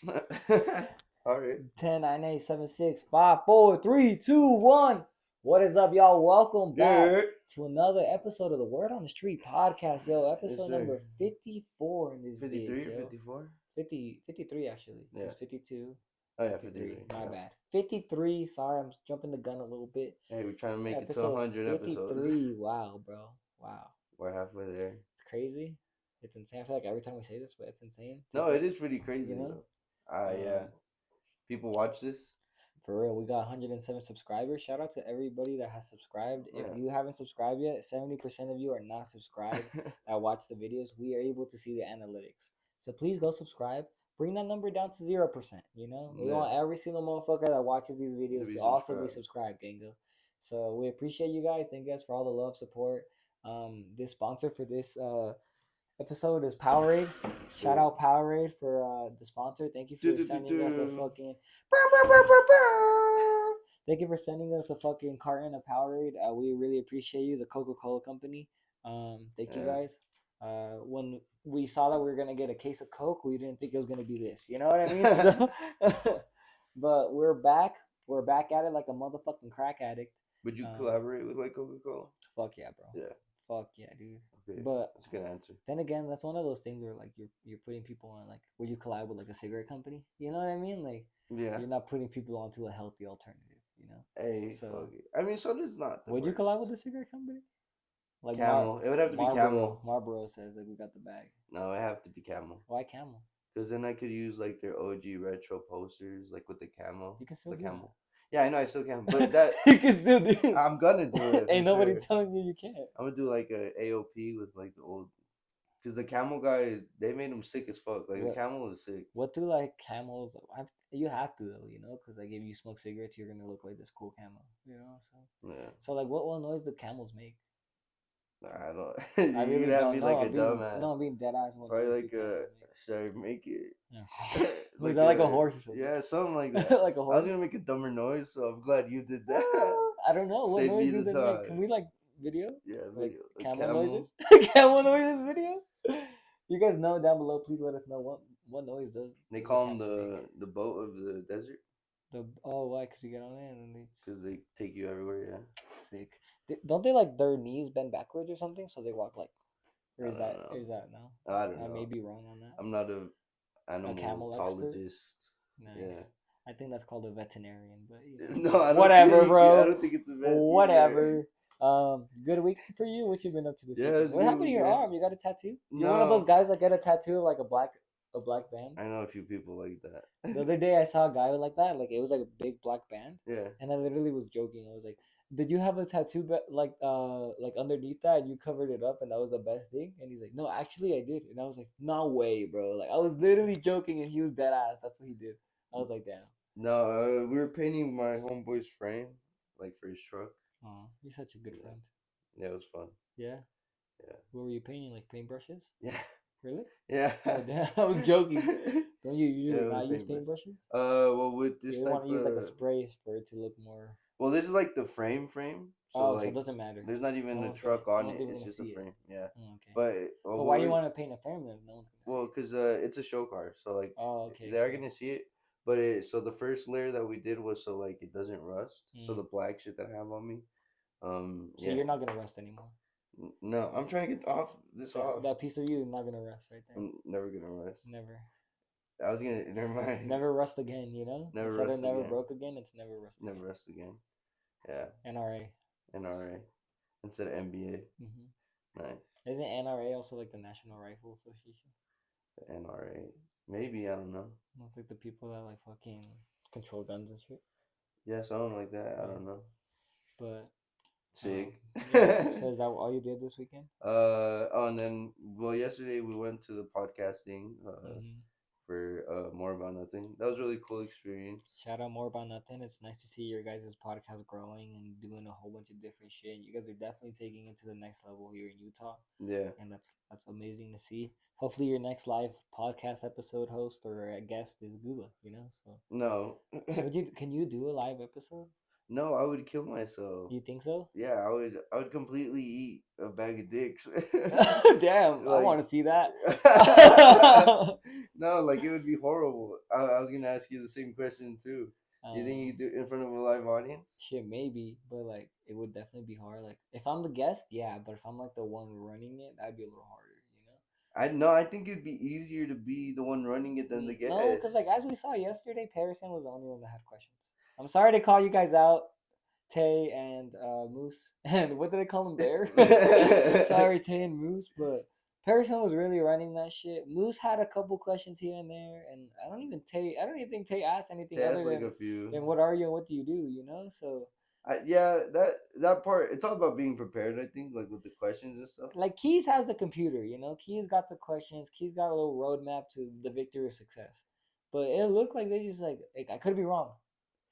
All right. 10, 9, 8, 7, 6, 5, 4, 3, 2, 1. What is up, y'all? Welcome back Good. to another episode of the Word on the Street podcast, yo. Yes, Episode sir. number 54 in this 53 bitch, or yo. 54? 53 actually. Yeah. It's 52. Oh, yeah, 53. 53. My Yeah. bad. 53. Sorry, I'm jumping the gun a little bit. Hey, we're trying to make it to Episode 100 episodes. 53. Wow, bro. Wow. We're halfway there. It's crazy. It's insane. I feel like every time we say this, but it's insane. No, it is pretty crazy, you know? though. Yeah. People watch this. For real, we got 107 subscribers. Shout out to everybody that has subscribed. Yeah. If you haven't subscribed yet, 70% of you are not subscribed that watch the videos. We are able to see the analytics. So please go subscribe. Bring that number down to 0%. You know, we want every single motherfucker that watches these videos to also be subscribed, Gango. So we appreciate you guys. Thank you guys for all the love, support. This sponsor for this episode is Powerade. Shout out Powerade for the sponsor. Thank you for sending us a fucking. Thank you for sending us a fucking carton of Powerade. We really appreciate you, the Coca-Cola company. Thank you guys. When we saw that we were gonna get a case of Coke, we didn't think it was gonna be this. You know what I mean? So, but we're back. We're back at it like a motherfucking crack addict. Would you collaborate with like Coca-Cola? Fuck yeah, bro. Yeah. Fuck yeah, dude. Okay, but that's a good answer. Then again, that's one of those things where like you're putting people on like, would you collab with like a cigarette company? You know what I mean? Like, yeah, you're not putting people onto a healthy alternative. You know? Hey, so I mean, soda's not. Would you collab with a cigarette company? Like Camel. It would have to be Camel. Marlboro says like we got the bag. No, it have to be Camel. Why Camel? Because then I could use like their OG retro posters, like with the camo. You can still the do Camel. That. Yeah, I know I still can, but that you can still do it. I'm gonna do it. Ain't nobody telling you can't. I'm gonna do like a AOP with like the old, because the Camel guys, they made them sick as fuck. Like the Camel is sick. What do like camels? You have to though, you know, because like if you smoke cigarettes, you're gonna look like this cool camel, you know. So yeah. So like, what noise do camels make? I don't. I really don't be like a dumbass. No, I'm being dead ass. Probably like should I make it? Yeah. Was that like a horse or something? Yeah, something like that. like a horse. I was gonna make a dumber noise, so I'm glad you did that. I don't know. What Save noise me do the they time. make? Can we like video? Yeah, like video. Camel noises. Camel noises video. You guys know down below. Please let us know what noise does. They call them the boat of the desert. Why? Because you get on it and because they take you everywhere. Yeah. Sick. Don't they like their knees bend backwards or something, so they walk like? Or is that no? I don't know. I may be wrong on that. I'm not a animalologist. Nice. Yeah. I think that's called a veterinarian, but no, I don't whatever, think, bro. I don't think it's a vet. Whatever. Good week for you. What you been up to this week? What happened to your arm? You got a tattoo? You're one of those guys that get a tattoo of like a black band. I know a few people like that. The other day I saw a guy like that. Like it was like a big black band. Yeah. And I literally was joking. I was like, "Did you have a tattoo like underneath that and you covered it up and that was the best thing?" And he's like, "No, actually I did." And I was like, "No way, bro!" Like I was literally joking and he was dead ass. That's what he did. I was like, "Damn." No, we were painting my homeboy's frame, like for his truck. Oh, you're such a good friend. Yeah, it was fun. Yeah. Yeah. What were you painting? Like paintbrushes? Yeah. Really? Yeah. Oh, damn. I was joking. Don't you usually not use paintbrushes? Well, with this you want to use like a spray for it to look more. Well, this is like the frame. So so it doesn't matter. There's not even a truck on it. It's just a frame. Yeah. Okay. But why do you want to paint a frame then? No one's gonna see. Well, because it's a show car, so like. Oh, okay. They are gonna see it, but so the first layer that we did was so like it doesn't rust. So the black shit that I have on me. So you're not gonna rust anymore. No, I'm trying to get off. That piece of you is not gonna rust right there. I'm never gonna rust. Never. I was gonna. Never mind. Never rust again. You know. Never Instead rust of never again. broke again, it's never rust. Never rust again. Yeah. NRA. Instead of NBA. Nice. Isn't NRA also like the National Rifle Association? The NRA. Maybe, I don't know. It's like the people that like fucking control guns and shit. Yeah, something like that. I don't know. But sick. So is that all you did this weekend? And then yesterday we went to the podcasting for More About Nothing. That was a really cool experience. Shout out More About Nothing. It's nice to see your guys' podcast growing and doing a whole bunch of different shit. You guys are definitely taking it to the next level here in Utah. Yeah. And that's amazing to see. Hopefully your next live podcast episode host or a guest is Guba, you know? So no. can you do a live episode? No, I would kill myself. You think so? Yeah, I would completely eat a bag of dicks. Damn, I Like want to see that. no, like it would be horrible. I was gonna ask you the same question too. You think you um, do it in front of a live audience? Shit, maybe, but like it would definitely be hard. Like if I'm the guest, yeah, but if I'm like the one running it, that'd be a little harder, you know? I no, I think it'd be easier to be the one running it than the No, because like guest. as we saw yesterday, Patterson was the only one that had questions. I'm sorry to call you guys out, Tay and Moose, and what did I call him, Bear? I'm sorry, Tay and Moose, but Patterson was really running that shit. Moose had a couple questions here and there, and I don't even think Tay asked anything That's other like a few. than what are you and what do you do, you know? So Yeah, that part. It's all about being prepared. I think, like with the questions and stuff. like Keys has the computer, you know. Keys got the questions. Keys got a little roadmap to the victory of success. But it looked like they just like I could be wrong,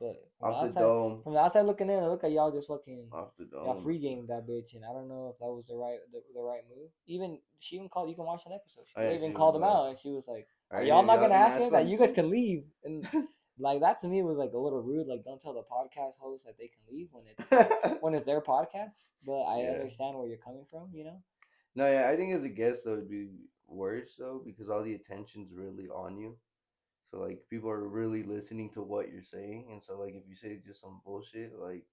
but Off the dome. from the outside looking in, it looked like y'all just fucking Off the y'all dome. free gamed that bitch, and I don't know if that was the right move. Even she even called. You can watch an episode. Oh, She yeah, even she called was them like, out, and she was like, "Are "Are y'all not y'all gonna gonna ask ask him that? You guys questions?" can leave." And like that to me was like a little rude. Like don't tell the podcast host that they can leave when it's their podcast. But I Yeah. understand where you're coming from, you know. No, yeah, I think as a guest though it'd be worse though because all the attention's really on you. So like people are really listening to what you're saying, and so like if you say just some bullshit, like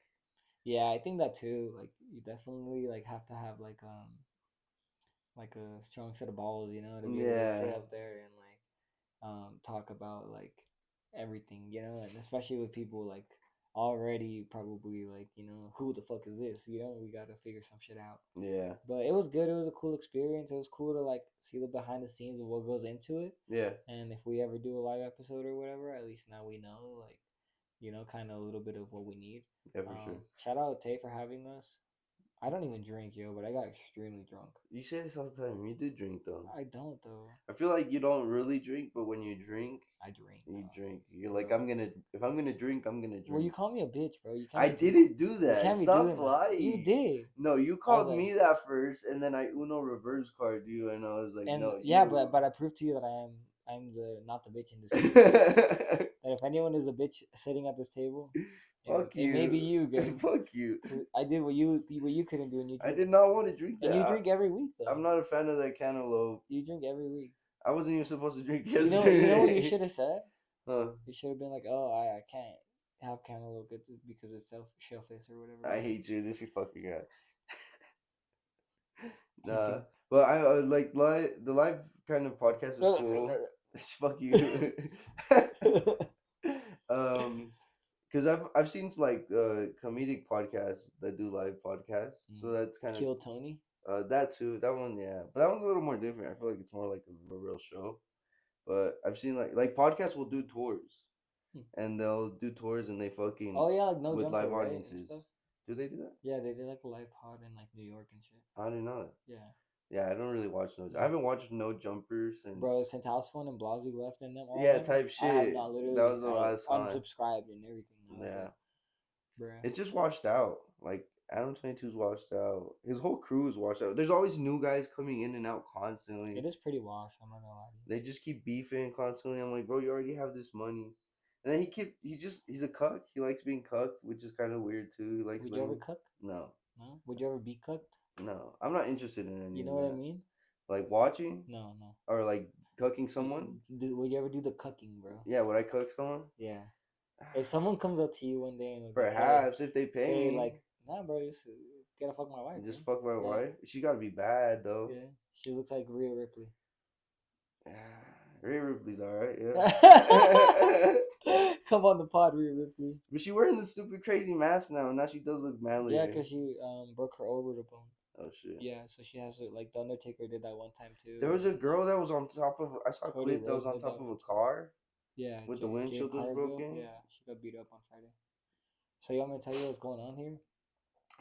Yeah, I think that too. Like you definitely like have to have like a strong set of balls, you know, to be able to yeah, sit up there and talk about like everything, you know, and especially with people like already probably like, you know, who the fuck is this? You know, we gotta figure some shit out. yeah, But it was good. It was a cool experience. It was cool to like see the behind the scenes of what goes into it. yeah, And if we ever do a live episode or whatever, at least now we know like, you know, kind of a little bit of what we need. yeah, for sure. Shout out Tay for having us. I don't even drink, yo, but I got extremely drunk. You say this all the time. You do drink though. I don't though. I feel like you don't really drink, but when you drink, I drink, you bro. drink. You're like, Bro. if I'm gonna drink, I'm gonna Well, you drink. call me a bitch, bro. You can't I be doing. didn't do You that. can't be Stop doing that. You lying. did. No, you I was called like, me that first, and then I Uno reverse card you, and I was like, and no, yeah, you. but I proved to you that I'm the not the bitch in this situation. That if anyone is a bitch sitting at this table, Fuck it may be you. you, gang. Fuck you. 'Cause I did what you couldn't do, and you I drink, did not want to drink and that. you drink every week though. I'm not a fan of that cantaloupe. You drink every week. I wasn't even supposed to drink You know what you yesterday. should have said? Huh. You should have been like, oh, I can't have cantaloupe because it's shellfish or whatever. I hate you. This is fucking guy. I Nah, think. but I like the live kind of podcast is cool. Fuck you. um, because I've seen like comedic podcasts that do live podcasts, so that's kind of Kill Tony. that too. That one, yeah, but that one's a little more different. I feel like it's more like a real show. But I've seen like podcasts will do tours, Hmm. and they'll do tours and they fucking Oh yeah, like No with Jumper, live right, and audiences. stuff. Do they do that? Yeah, they did like a live pod in like New York and shit. I didn't know that. Yeah, Yeah, I don't really watch no. I yeah. haven't watched No Jumper since. Bro, since House Phone and Blasey left and them all Yeah, them, type I have shit. not That literally was the I last time. unsubscribed and everything. I was Yeah, like, bruh. it's just washed out. Like Adam 22's washed out. His whole crew is washed out. There's always new guys coming in and out constantly. It is pretty washed. I'm not gonna lie to you. They just keep beefing constantly. I'm like, bro, you already have this money. And then he's a cuck. He likes being cucked, which is kind of weird too. He likes Would you ever women. cook? No, No. Would you ever be cooked? no, I'm not interested in any You know of what I that. mean? Like watching No, no. or like cooking someone. Would you ever do the cooking, bro? Yeah, would I cook someone? Yeah. If someone comes up to you one day and was like, Perhaps if they pay hey, me, like, nah, bro, you just gotta fuck my wife, just bro. fuck my Yeah. wife. She gotta be bad though. Yeah. She looks like Rhea Ripley. Rhea Ripley's alright, yeah. Come on the pod, Rhea Ripley. But she wearing this stupid crazy mask now. Now she does look manly. Yeah, because she broke her orbital bone. Oh shit. Yeah, so she has like the Undertaker did that one time too. There was a girl that was on top of. I saw a Cody clip that was Rhodes on did top that of one a too. car. Yeah, With the Jade windshield was Cargill. broken. Yeah, she got beat up on Friday. So you want me to tell you what's going on here?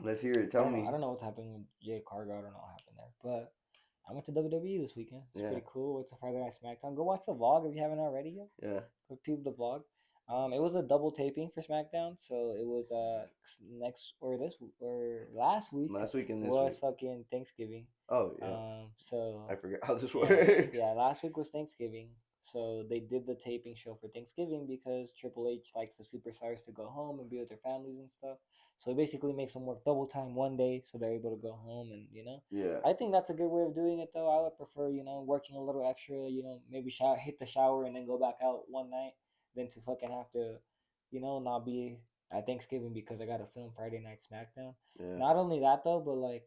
Let's hear it. Tell me. I don't know what's happening with Jade Cargill. I don't know what happened there, but I went to WWE this weekend. It's pretty cool. It's a Friday Night SmackDown. Go watch the vlog if you haven't already yet. Yeah. Go people the vlog. It was a double taping for SmackDown, so it was last week. Last week and this was week. fucking Thanksgiving. Oh yeah. So I forget how this works. yeah, last week was Thanksgiving. So they did the taping show for Thanksgiving because Triple H likes the superstars to go home and be with their families and stuff. So it basically makes them work double time one day so they're able to go home and Yeah. I think that's a good way of doing it though. I would prefer, working a little extra, maybe shower, hit the shower and then go back out one night than to fucking have to, not be at Thanksgiving because I got to film Friday Night SmackDown. Yeah. Not only that though, but like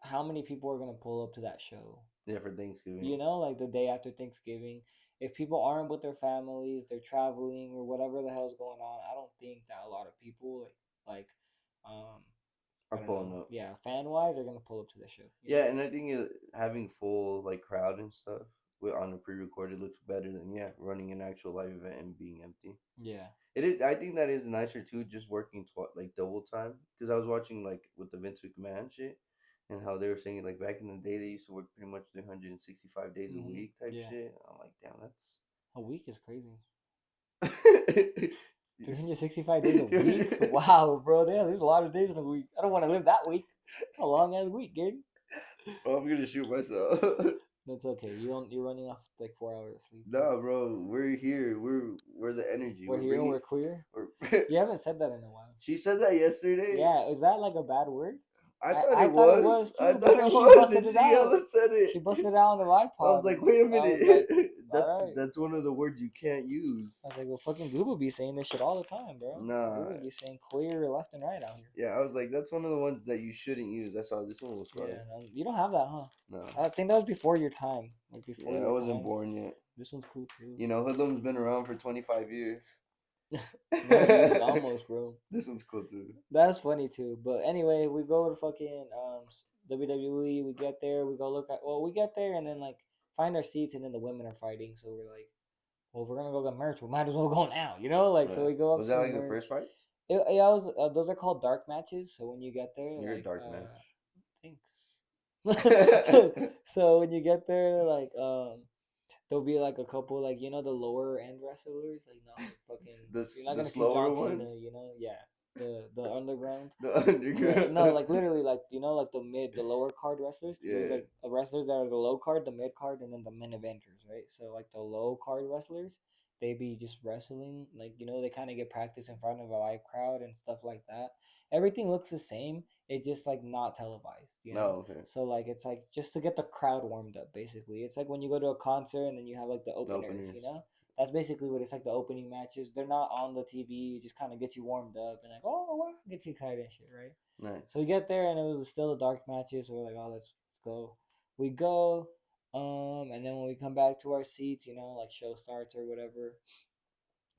how many people are gonna pull up to that show? Yeah, for Thanksgiving. Like the day after Thanksgiving. If people aren't with their families, they're traveling or whatever the hell's going on, I don't think that a lot of people like um I Are don't know, pulling up. yeah, fan wise are gonna pull up to the show. Yeah, and I think having full like crowd and stuff on a pre-recorded looks better than running an actual live event and being empty. Yeah. It is. I think that is nicer too, just working like double time. Because I was watching like with the Vince McMahon shit, and how they were saying like back in the day they used to work pretty much 365 days a week type Yeah. shit. I'm like, damn, A week is crazy. that's. 365 days a week? Wow, bro. Yeah, there's a lot of days in a week. I don't want to live that week. It's a long ass week, gang. Oh, I'm gonna shoot myself. That's okay. You're running off like 4 hours of sleep. Nah, bro, we're here. We're the energy. We're here and we're queer. We're You haven't said that in a while. She said that yesterday. Yeah, is that like a bad word? I thought I it thought it was. was too, I but thought then it she was, busted and it she out. hella said it. She busted it out on the live I was pod. like, wait a I was minute. like, that's alright. that's one of the words you can't use. I was like, well, fucking Google be saying this shit all the time, bro. Nah. Google be saying queer left and right out here. Yeah, I was like, that's one of the ones that you shouldn't use. I saw this one was fire. Yeah, no, you don't have that, huh? No. I think that was before your time. Like before Yeah, I your wasn't time. born yet. This one's cool too. You know, Hoodlum's been around for 25 years. No, dude, almost, bro. This one's cool too. That's funny too. But anyway, we go to fucking WWE. We get there. We go look at. Well, we get there and then like find our seats, and then the women are fighting. So we're like, well, if we're gonna go get merch, we might as well go now. Like so we go up. Was to that the like the merch. first fight? Yeah, it was. Those are called dark matches. So when you get there, You're like, a dark match. Thanks. So when you get there, like there'll be like a couple like the lower end wrestlers like not like fucking you're not the gonna see slower John Cena, ones? yeah, the underground. The underground. No, like literally like like the lower card wrestlers. 'Cause there's Yeah. like wrestlers that are the low card, the mid card, and then the main eventers, right? So like the low card wrestlers, they be just wrestling like they kind of get practice in front of a live crowd and stuff like that. Everything looks the same. It's just like not televised, Oh, okay. So like it's like just to get the crowd warmed up, basically. It's like when you go to a concert and then you have like the openers, openers. That's basically what it's like. The opening matches, they're not on the TV. It just kind of gets you warmed up and like, oh wow, gets you excited and shit, right? Nice. So we get there and it was still the dark matches. So we're like, oh, let's go. We go, and then when we come back to our seats, like show starts or whatever,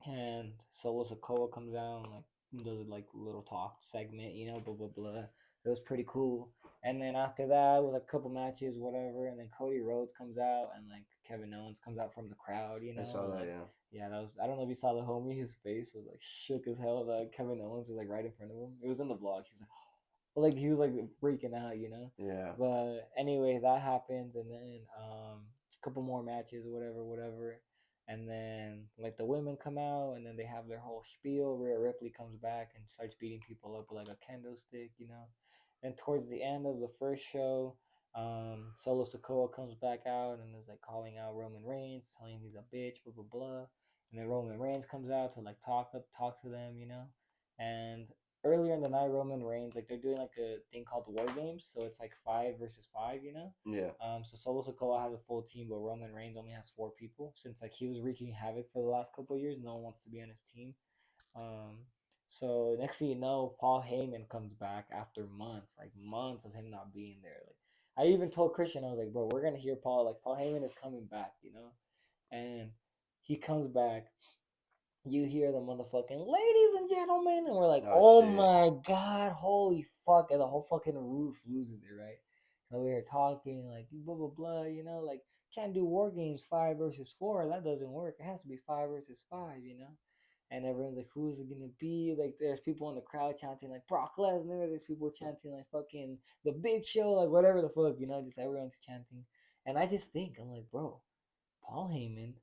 and Solo Sokoa comes out and like does like little talk segment, blah blah blah. It was pretty cool. And then after that, it was like a couple matches, whatever. And then Cody Rhodes comes out, and like Kevin Owens comes out from the crowd. I saw that, like, yeah. Yeah, that was. I don't know if you saw the homie. His face was like shook as hell. Like Kevin Owens was like right in front of him. It was in the vlog. He was like freaking out. Yeah. But anyway, that happens, and then a couple more matches, whatever. And then like the women come out, and then they have their whole spiel. Rhea Ripley comes back and starts beating people up with like a kendo stick. And towards the end of the first show, Solo Sokoa comes back out and is like calling out Roman Reigns, telling him he's a bitch, blah blah blah. And then Roman Reigns comes out to like talk to them. And earlier in the night, Roman Reigns like they're doing like a thing called the War Games, so it's like 5 versus 5. Yeah. So Solo Sokoa has a full team, but Roman Reigns only has 4 people since like he was wreaking havoc for the last couple of years. No one wants to be on his team. So next thing you know, Paul Heyman comes back after months of him not being there. Like I even told Christian, I was like, bro, we're gonna hear Paul. Like Paul Heyman is coming back. And he comes back. You hear the motherfucking ladies and gentlemen, and we're like, oh shit. my god, holy fuck, and the whole fucking roof loses it, right? And we were talking like blah blah blah, like can't do war games 5 versus 4. That doesn't work. It has to be 5 versus 5. And everyone's like, who's it gonna be? Like, there's people in the crowd chanting like Brock Lesnar. There's people chanting like fucking the Big Show, like whatever the fuck, just everyone's chanting. And I just think, I'm like, bro, Paul Heyman.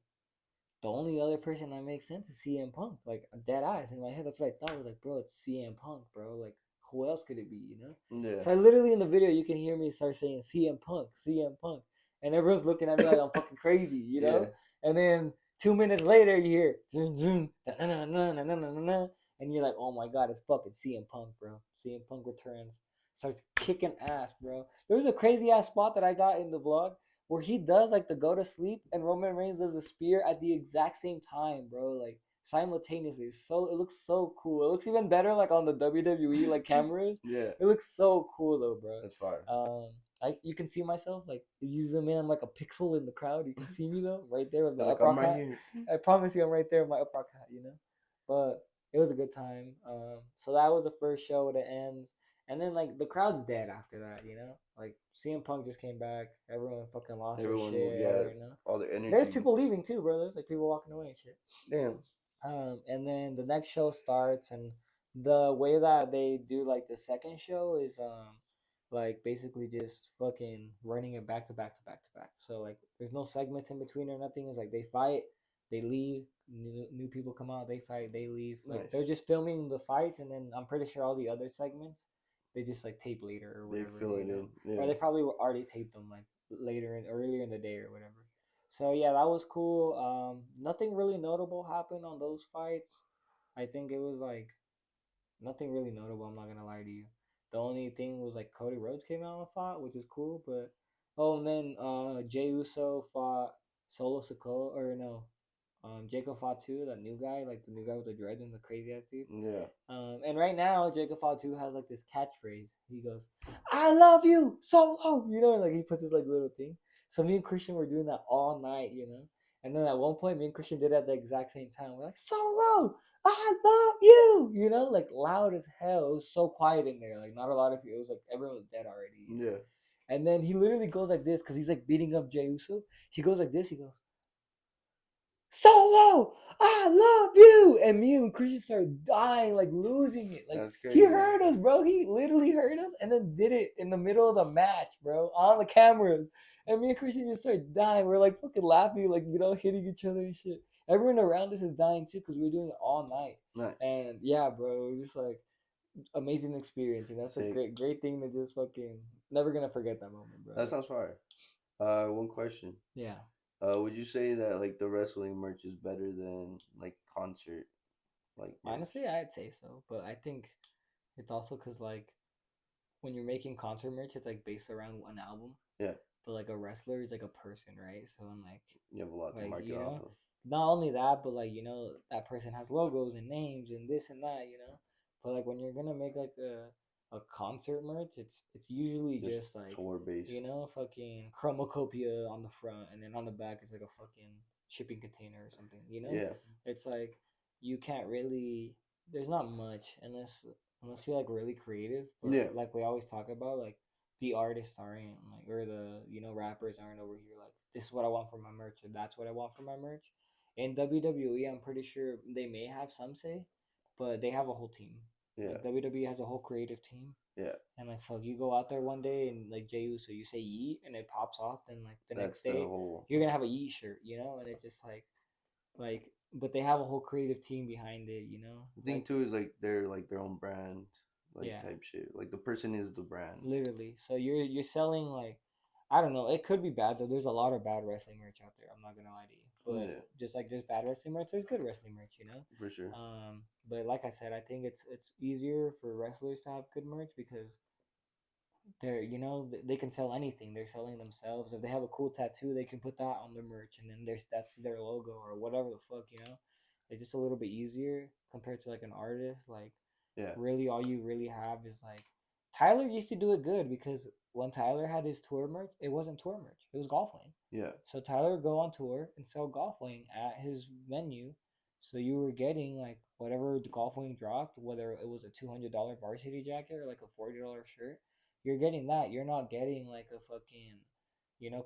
The only other person that makes sense is CM Punk. Like dead eyes in my head. That's what I thought. I was like, bro, it's CM Punk, bro. Like who else could it be? Yeah. So I literally in the video you can hear me start saying CM Punk, CM Punk, and everyone's looking at me like I'm fucking crazy, Yeah. And then 2 minutes later, you hear zoom, zoom, and you're like, oh my god, it's fucking CM Punk, bro. CM Punk returns, starts kicking ass, bro. There was a crazy ass spot that I got in the vlog where he does like the go to sleep and Roman Reigns does a spear at the exact same time, bro. Like simultaneously. So it looks so cool. It looks even better like on the WWE like cameras. Yeah, It looks so cool though, bro. that's fire. You can see myself like if you zoom in, I'm like a pixel in the crowd. You can see me though, right there with my You're like, upper I'm right hat. here. I promise you, I'm right there with my upper hat. But it was a good time. So that was the first show to end, and then like the crowd's dead after that. Like CM Punk just came back. Everyone fucking lost their Everyone, shit. yeah, all their There's energy. people leaving too, bro. There's like people walking away and shit. Damn. And then the next show starts, and the way that they do like the second show is like basically just fucking running it back to back to back to back. So like there's no segments in between or nothing. It's like they fight, they leave, new people come out, they fight, they leave. Like they're Nice. just filming the fights, and then I'm pretty sure all the other segments they just like tape later or They whatever. fill it in. Or Yeah. they probably already taped them like earlier in the day or whatever. So yeah, that was cool. Nothing really notable happened on those fights. I think it was like nothing really notable. I'm not gonna lie to you. The only thing was like Cody Rhodes came out and fought, which was cool. But and then Jey Uso fought Solo Sikoa, or no, Jacob Fatu, that new guy, like the new guy with the dreads and the crazy ass dude. Yeah. And right now, Jacob Fatu has like this catchphrase. He goes, "I love you, Solo." Like he puts his like little thing. So me and Christian were doing that all night. And then at one point, me and Christian did it at the exact same time. We're like, "Solo, I love you," like loud as hell. It was so quiet in there, like not a lot of people. It was like everyone was dead already. Yeah. And then he literally goes like this because he's like beating up Jey Uso. He goes like this. He goes, "Solo, I love you," and me and Christian started dying, like losing it. Like That's crazy. he heard us, bro. He literally heard us, and then did it in the middle of the match, bro, on the cameras. And me and Christian just started dying. We're like fucking laughing, like hitting each other and shit. Everyone around us is dying too because we were doing it all night. Nice. And yeah, bro, it was just like amazing experience, and that's a Sick. great thing to just fucking never gonna forget that moment, bro. That sounds fire. One question. Yeah. Would you say that like the wrestling merch is better than like concert like merch? Honestly, I'd say so, but I think it's also because like when you're making concert merch, it's like based around one album. Yeah. But like a wrestler is like a person, right? So and like You have a lot to like market off of. not only that, but like that person has logos and names and this and that. But like when you're gonna make like a concert merch, it's usually just like tour based. Fucking chromacopia on the front, and then on the back is like a fucking shipping container or something. Yeah. It's like you can't really. There's not much unless you're like really creative. But Yeah. like we always talk about, like the artists aren't like, or the rappers aren't over here like, this is what I want for my merch, or that's what I want for my merch. In WWE, I'm pretty sure they may have some say, but they have a whole team. Yeah. Like WWE has a whole creative team. Yeah. And like fuck, you go out there one day and like Jey Uso, you say yeet and it pops off. Then like the next day, you're gonna have a yeet shirt, and it's just like, but they have a whole creative team behind it. The thing too is like they're like their own brand, like type shit. Like the person is the brand. Literally. So you're selling like, I don't know. It could be bad though. There's a lot of bad wrestling merch out there. I'm not gonna lie to you. But just like there's bad wrestling merch, there's good wrestling merch. For sure. But like I said, I think it's easier for wrestlers to have good merch because they're they can sell anything. They're selling themselves. If they have a cool tattoo, they can put that on their merch, and then that's their logo or whatever the fuck. It's just a little bit easier compared to like an artist. Like really, all you really have is like Tyler used to do it good because when Tyler had his tour merch, it wasn't tour merch. It was golf lane. Yeah. So Tyler would go on tour and sell golf lane at his venue. So you were getting like whatever the golf wing dropped, whether it was a $200 varsity jacket or like a $40 shirt, you're getting that. You're not getting like a fucking,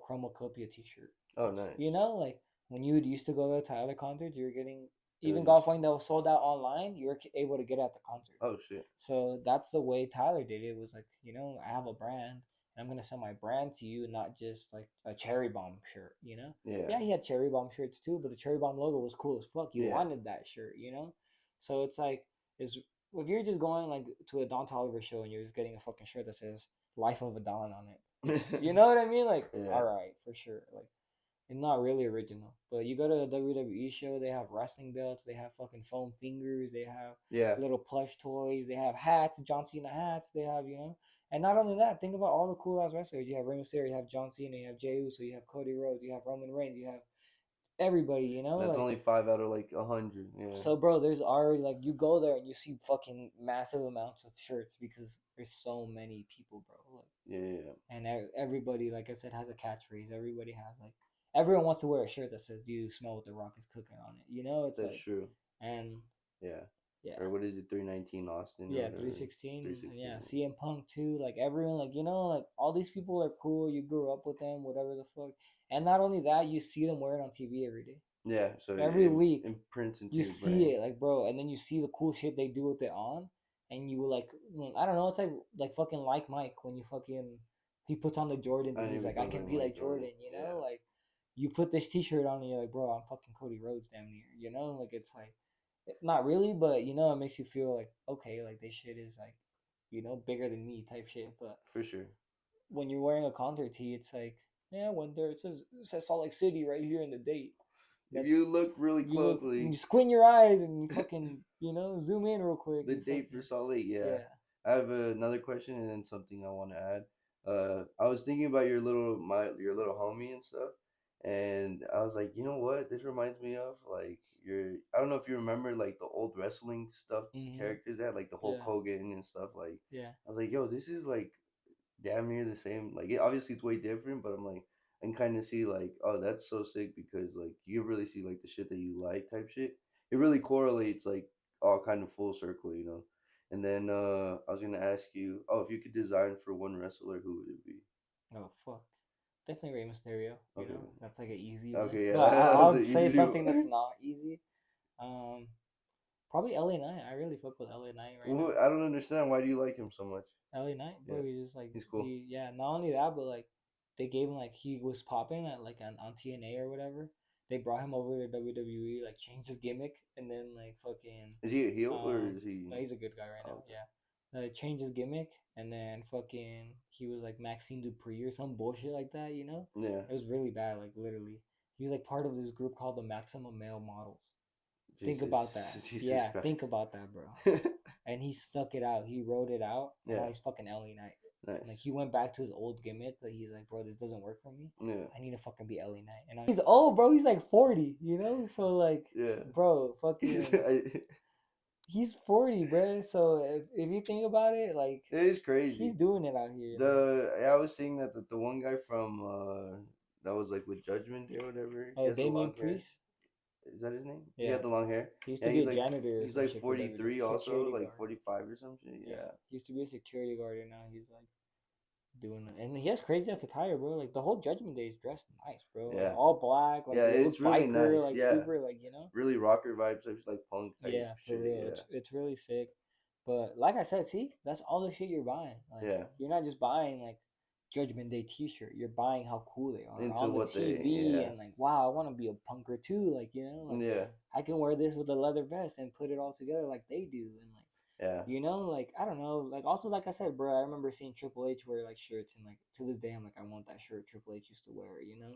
chromacopia t-shirt. Oh, nice. Like when you used to go to Tyler concerts, you were getting even golf wing that was sold out online, you were able to get at the concert. Oh shit. So that's the way Tyler did it. It was like, I have a brand. I'm gonna sell my brand to you, not just like a Cherry Bomb shirt, Yeah, he had Cherry Bomb shirts too, but the Cherry Bomb logo was cool as fuck. You wanted that shirt, So it's like, if you're just going like to a Don Toliver show and you're just getting a fucking shirt that says "Life of a Don" on it, you know what I mean? Like, all right, for sure. Like, It's not really original. But you go to a WWE show, they have wrestling belts, they have fucking foam fingers, they have Yeah, little plush toys, they have hats, John Cena hats, they have, and not only that, think about all the cool ass wrestlers. You have Rey Mysterio, you have John Cena, you have Jey Uso, you have Cody Rhodes, you have Roman Reigns, you have everybody, that's like only 5 out of like 100. Yeah, so bro, there's already like you go there and you see fucking massive amounts of shirts because there's so many people, bro. Like yeah, yeah, yeah. and everybody, like I said, has a catchphrase. Everybody has like everyone wants to wear a shirt that says "Do you smell what the Rock is cooking" on it. It's That's like true. and Yeah, yeah, or what is it? 319 Austin or yeah, whatever. 316, and 316. yeah, CM Punk too. Like everyone, like like all these people are cool. You grew up with them, whatever the fuck. And not only that, you see them wear it on TV every day, Yeah, so every it week. imprints into You your see brain. it, like bro, and then you see the cool shit they do with it on, and you like, I don't know. It's like fucking like Mike when you fucking he puts on the Jordans and And it he's like, I becomes can like be Mike like Jordan. Jordan, Yeah, like you put this T-shirt on and you're like, bro, I'm fucking Cody Rhodes damn near, like it's like not really, but it makes you feel like okay, like this shit is like bigger than me type shit. But for sure. when you're wearing a concert tee, it's like yeah, when there it says Salt Lake City right here in the date. If That's you look really you look, you closely, squint your eyes and you fucking zoom in real quick. the You date for fucking Salt Lake. Yeah, yeah. I have another question and then something I want to add. I was thinking about your little homie and stuff, and I was like, you know what? This reminds me of like your. I don't know if you remember like the old wrestling stuff Mhm. characters that like the Hulk Yeah. Hogan and stuff. Like, Yeah. I was like, yo, this is like damn near the same. Like, obviously it's way different, but I'm like, I can kind of see like, oh, that's so sick because like you really see like the shit that you like type shit. It really correlates like all kind of full circle. And then I was gonna ask you, oh, if you could design for one wrestler, who would it be? Oh fuck. Definitely Rey Mysterio. Okay, That's like an easy one. okay, yeah, But that I was would an say easy something that's one. not easy. Um, Probably LA Knight. I really fuck with LA Knight right now. I don't understand. Why do you like him so much? LA Knight, Yeah, bro. He's just like he's cool. yeah. Not only that, but like they gave him like he was popping at like on TNA or whatever. They brought him over to WWE, like changed his gimmick, and then like fucking Is he a heel or Um, is he? no, he's a good guy right Oh, now. okay. Yeah. Changed his gimmick, and then fucking he was like Maxine Dupree or some bullshit like that. Yeah, It was really bad. Like literally, he was like part of this group called the Maximum Male Models. Think about Jesus, that. Jesus Yeah, think Christ. about that, bro. And he stuck it out. He wrote it out, and now Yeah, he's fucking LA Knight. Like nice. he went back to his old gimmick, but he's like, bro, this doesn't work for me. Yeah, I need to fucking be LA Knight. And he's old, bro. He's like 40. So like, yeah. bro, fucking It he's 40, bro. So if you think about it, like is he's crazy. doing it out here. Like, I was seeing that the one guy from that was like with Judgment Day or whatever. He oh, has the Damian long hair. Priest. Is that his name? He Yeah, had the long hair. he used Yeah, to be a janitor or he's some like shit for WWE. 43 also, Security like guard. 45 or some shit. Yeah, Yeah. he used to be a security guard, and now he's like doing it. And he has crazy ass attire, bro. Like the whole Judgment Day is dressed nice, bro. Like Yeah. all black, like Yeah, it it's looks really biker, nice. like Yeah. super, like Really rocker vibes, like punk type Yeah, for shit. real. Yeah. It's really sick. But like I said, see, that's all the shit you're buying. Like Yeah. you're not just buying like Judgment Day T-shirt. You're buying how cool they are Into on the what TV, yeah. and like, wow, I want to be a punker too. Like like Yeah. I can wear this with a leather vest and put it all together like they do, and like Yeah. like I don't know, like also like I said, bro, I remember seeing Triple H wear like shirts, and like to this day, I'm like, I want that shirt Triple H used to wear.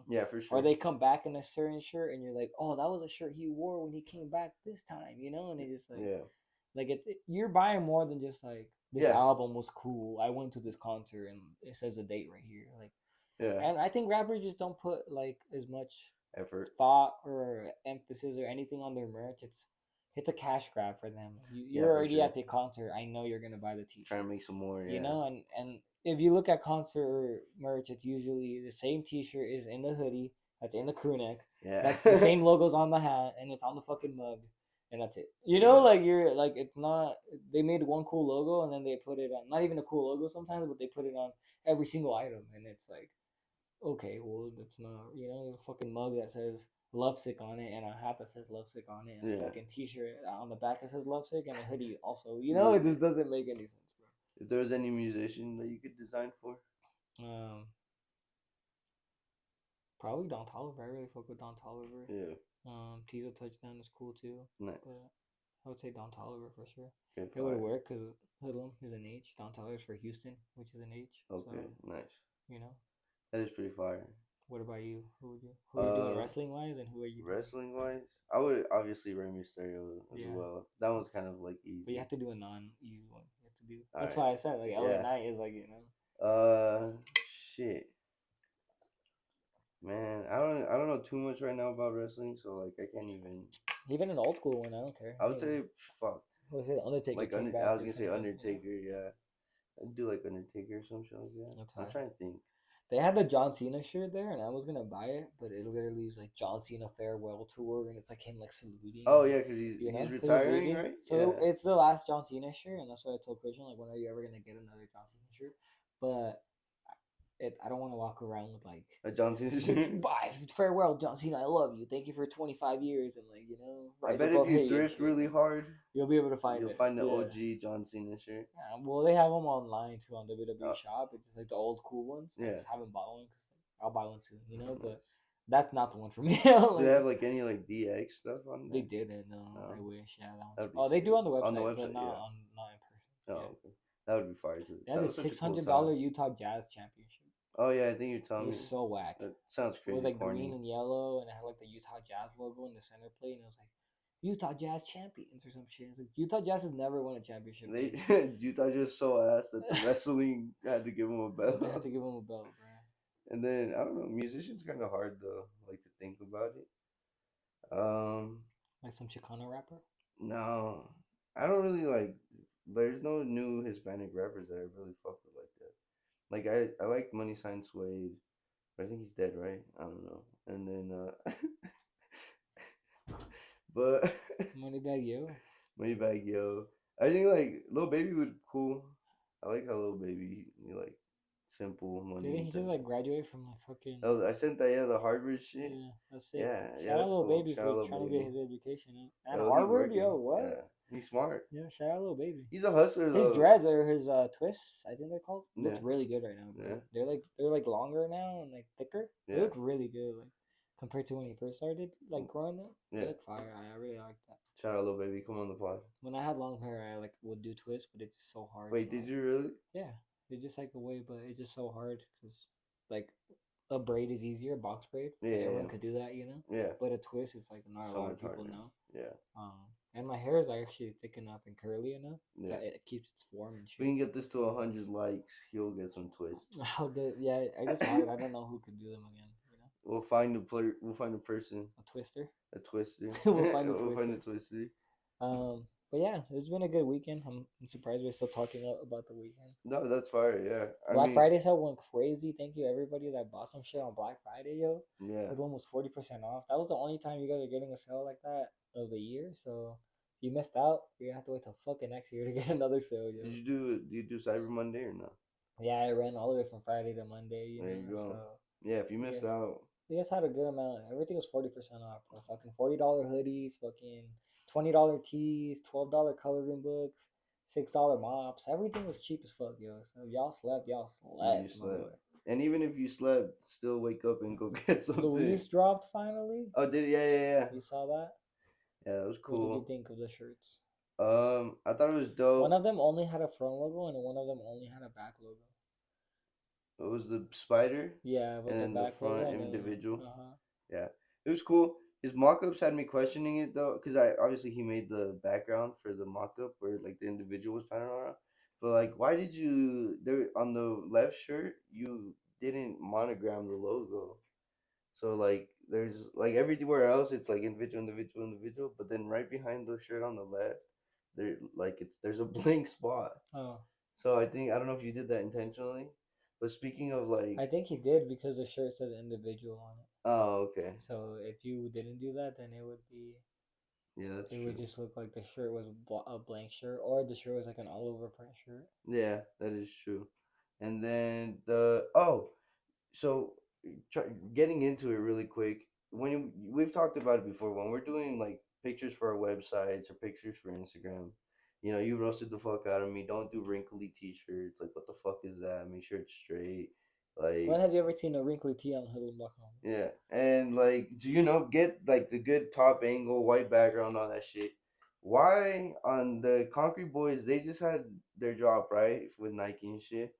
Yeah, for Or sure. they come back in a certain shirt, and you're like, oh, that was a shirt he wore when he came back this time. And it just Yeah. like you're buying more than just like this Yeah. album was cool. I went to this concert and it says a date right here. Like, Yeah. and I think rappers just don't put like as much Effort. thought or emphasis or anything on their merch. It's a cash grab for them. Yeah, You're for already sure. at the concert. I know you're gonna buy the Trying T-shirt. to make some more, yeah. And if you look at concert merch, it's usually the same T-shirt is in the hoodie. That's in the crew neck. Yeah. That's the same logos on the hat, and it's on the fucking mug, and that's it. Yeah. Like you're like it's not. They made one cool logo, and then they put it on. Not even a cool logo sometimes, but they put it on every single item, and it's like, okay, well, that's not. A fucking mug that says Lovesick on it, and a hat that says Lovesick on it, and a Yeah. fucking T-shirt on the back that says Lovesick, and a hoodie also. Yeah. It just doesn't make any sense, If there was any musician that you could design for, bro. Probably Don Toliver. I really fuck with Don Toliver. yeah, Teaser Touchdown is cool too. nice. But I would say Don Toliver for sure. Okay, It would fire. work because Hoodlum is an H. Don Toliver's for Houston, which is an H. Okay, So, nice. you know. That is pretty fire. What about you? Who would you? Who are you doing Uh, wrestling wise, and who are you doing? Wrestling wise, I would obviously Rey Mysterio as Yeah, well. That one's that's, kind of like but you easy. have to do a non-easy one. You have to do. All That's right, why I said like LA yeah. Knight is like, you know. Uh, Shit, man. I don't know too much right now about wrestling, so like I can't even. Even an old school one, I don't care. I would say fuck. What was it? Undertaker Like came I back was or gonna say something. You know, Undertaker, yeah. I'd do like Undertaker or some shit like that. that's I'm hard. trying to think. They had the John Cena shirt there, and I was gonna buy it, but it literally was like John Cena farewell tour, and it's like him like saluting, Oh and yeah, cause he's you know, he's because he's retiring, leaving. right? So Yeah, it's the last John Cena shirt, and that's what I told Christian, like, when are you ever gonna get another John Cena shirt? But I don't want to walk around with like, a John Cena shirt. bye, farewell, John Cena, I love you, thank you for 25 years, and like, you know, I rise bet if above you hate and thrift shit. really hard, You'll be able to find you'll it. find the Yeah. OG John Cena shirt. Yeah, well, they have them online too on WWE Oh, Shop. It's just like the old cool ones. I yeah. just haven't bought one because I'll buy one soon, you know. Nice. But that's not the one for me. Do they Like, have like any like DX stuff on they there? didn't. No, I No, wish. Yeah, that one's. that'd be Oh, they sick. do on the On the website, but website, not yeah. on not in person. Yeah, Oh, okay. That would be fire too. they had That the was such a six cool hundred time. dollar Utah Jazz championship. Oh yeah, I think you're It telling was me. so whack. That sounds It was crazy like green corny. and yellow, and it had like the Utah Jazz logo in the center plate, and it was like Utah Jazz champions or some shit. It's like Utah Jazz has never won a championship They game. Utah just so ass that the wrestling had to give him a That they had belt. to give him a belt, bro. And then I don't know, musicians kind of hard though. Like to think about it. Um, Like some Chicano rapper. no, I don't really like. There's no new Hispanic rappers that I really fuck with like that. Like I like Money Sign Suede, but I think he's dead, right? I don't know. And then but Moneybag Yo. Moneybag Yo. I think like Lil Baby would cool. I like how Lil Baby you like simple Didn't money he just type. like graduate from like fucking? Oh, I sent that yeah the Harvard shit. Yeah, that's sick. Yeah, yeah, Shout out that's little cool. baby Shout for out Lil trying to get Baby. his education, and Yo, he's Harvard. working. Yo, what? Yeah, he's smart. Yeah, shout out little baby. He's a hustler His though. dreads or his twists, I think they're called, Yeah, looks really good right now, yeah, bro. They're like longer now and like thicker. They yeah, look really good, like compared to when he first started like growing up. They yeah. look fire. I really like that. Shout out Lil Baby. Come on the pod. When I had long hair, I like would do twists, but it's just so hard Wait, to did like. you really? Yeah, it's just like a way, but it's just so hard because like a braid is easier, box braid. Yeah, Like, yeah, everyone could do that, you know. yeah. But a twist is like not a So lot much of people harder. know. Yeah, And my hair is actually thick enough and curly enough yeah. that it keeps its form and If we shit. can get this to 100 likes, he'll get some twists. How good? Yeah, I just wanted. I don't know who could do them again. You know, We'll find a player. We'll find a person. a twister. A twister. We'll find a We'll find a twister. twister. But yeah, it's been a good weekend. I'm surprised we're still talking about the weekend. No, that's fire. Yeah, I Black mean, Friday sale went crazy. Thank you everybody that bought some shit on Black Friday, yo. yeah. It was almost 40% off. That was the only time you guys are getting a sale like that of the year. So if you missed out, you're gonna have to wait till fucking next year to get another sale, yo. Do you do Cyber Monday or no? Yeah, I ran all the way from Friday to Monday, you There you know. go. So Yeah, if you missed yes, out, you guys had a good amount. Everything was 40% off. Bro. Fucking $40 hoodies, fucking $20 tees, $12 coloring books, $6 mops. Everything was cheap as fuck, yo. So if y'all slept, y'all you slept, my slept. boy. And even if you slept, still wake up and go get something. Luis dropped finally. Oh, did it? Yeah, yeah, yeah. You saw that? Yeah, that was What did you cool. think of the shirts? I thought it was One dope. of them only had a front logo, and one of them only had a back logo. It was the spider Yeah, with and the then the back logo, front and then individual. Yeah, it was cool. His mock-ups had me questioning it though, because I obviously he made the background for the mock-up where like the individual was panorama. But like, why did you there on the left shirt you didn't monogram the logo? So like, there's like everywhere else it's like individual, individual, individual, but then right behind the shirt on the left, there like there's a blank spot. Oh, So I think I don't know if you did that intentionally, but speaking of like, I think he did because the shirt says individual on it. oh okay, So if you didn't do that, then it would be yeah that's it would true. just look like the shirt was a blank shirt, or the shirt was like an all over print shirt. Yeah, that is true. And then so try, getting into it really quick. We've talked about it before, when we're doing like pictures for our websites or pictures for Instagram, you roasted the fuck out of me. Don't do wrinkly t-shirts. Like, what the fuck is that? Make sure it's straight. When Like, have you ever seen a wrinkly tee on hoodlum.com? yeah, and like, do get like the good top angle, white background, all that shit? Why on the Concrete Boys they just had their drop right with Nike and shit?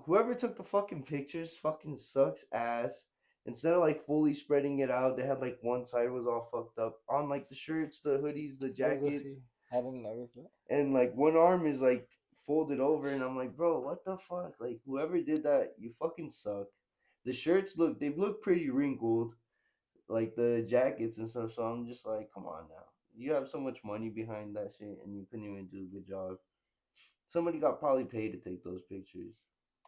Whoever took the fucking pictures fucking sucks ass, instead of like fully spreading it out, they had like one side was all fucked up on like the shirts, the hoodies, the Let me go jackets, see. I haven't noticed that. and like one arm is like folded over, and I'm like, bro, what the fuck? Like whoever did that, you fucking suck. The shirts look pretty wrinkled, like the jackets and stuff. So I'm just like, come on now. You have so much money behind that shit, and you couldn't even do a good job. Somebody got probably paid to take those pictures.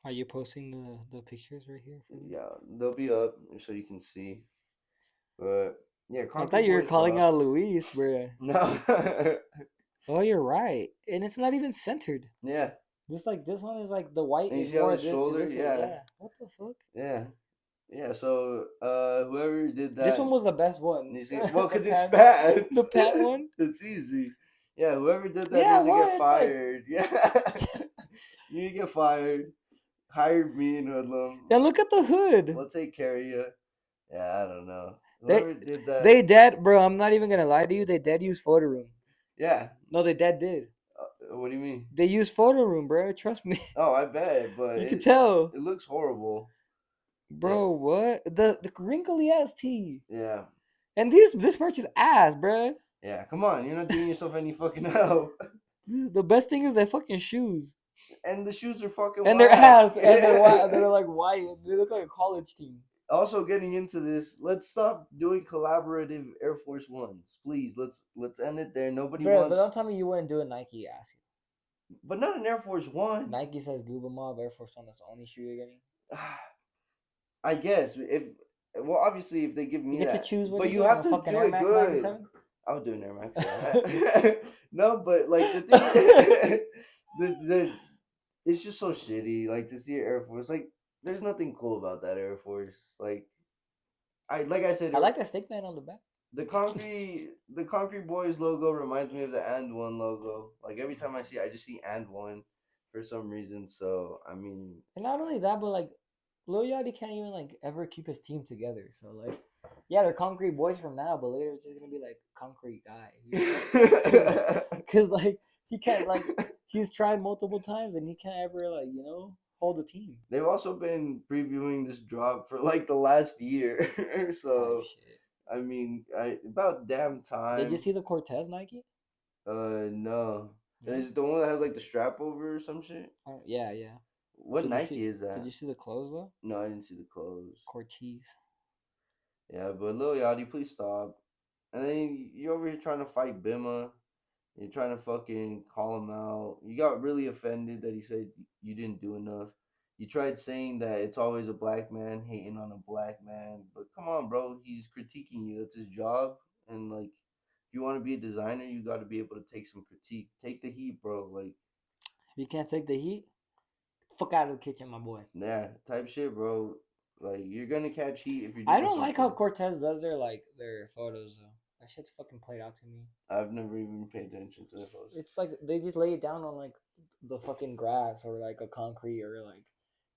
Are you posting the pictures right here for them? Yeah, they'll be up so you can see. But yeah, I thought Concrete you were Boys calling rock. out Luis, bro. No. Oh, you're right, and it's not even centered. Yeah, Just like this one is like the white and you is see on more his to shoulder. this way. Yeah, Yeah. What the fuck? yeah, yeah. So whoever did This that, one was the best one. you see, well, The cause it's pants, the pants. pant one. It's easy. Yeah, whoever did that Yeah, needs to get what? It's like, fired. Yeah, you need to get fired. Hire me and Hoodlum. and look at the hood. We'll take care of you. Yeah, I don't know. They Whoever did that. they dead, bro. I'm not even gonna lie to you. They dead use photo room. Yeah. No, they dead did. What do you mean? They use photo room, bro. Trust me. Oh, I bet, but You can tell, it looks horrible. It, bro. What the wrinkly ass tee, yeah. and this merch is ass, bro. Yeah. Come on, you're not doing yourself any fucking help. The best thing is their fucking shoes And the shoes are fucking and their whack. ass and their white. They're like white. They look like a college team. Also, getting into this, let's stop doing collaborative Air Force Ones, please. Let's end it there. Nobody Bro, but wants, don't tell me you wouldn't do a Nike ass. but not an Air Force One. Nike says Google Mob, Air Force One. That's the only shoe you're getting. I guess if well, obviously if they give You me get to that, choose what but you you get. have A to fucking do Air it Max good. 97. I would do an Air Max. Yeah. No, but like the thing, the it's just so shitty. Like to see an Air Force, like there's nothing cool about that Air Force. Like I said, I like the stickman on the back. the Concrete Boys logo reminds me of the And One logo. Like every time I see it, I just see And One for some reason. So I mean, And not only that, but like Lil Yachty can't even like ever keep his team together. So like, yeah, they're concrete boys from now, but later it's just gonna be like concrete guy. Cause like he can't like he's tried multiple times and he can't ever like hold a team they've also been previewing this drop for like the last year. type So shit. I mean, about damn Did you time. see the Cortez Nike? No. No. Is it the one that has like the strap over or some shit? Yeah, yeah. What Did you see? Nike is Did that? you see the clothes though? No, I didn't see the clothes. Cortez. Yeah, but Lil Yachty, please stop. And then you over here trying to fight Bima. You're trying to fucking call him out. You got really offended that he said you didn't do enough. You tried saying that it's always a black man hating on a black man. But come on, bro. He's critiquing you. That's his job. And like, if you want to be a designer, you got to be able to take some critique. Take the heat, bro. Like, If you can't take the heat, fuck out of the kitchen, my boy. yeah, type shit, bro. Like, you're going to catch heat if you're I doing don't like how something. Cortez does their photos though. That shit's fucking played out to me. I've never even paid attention to the post. It's like they just lay it down on like the fucking grass or like a concrete or like,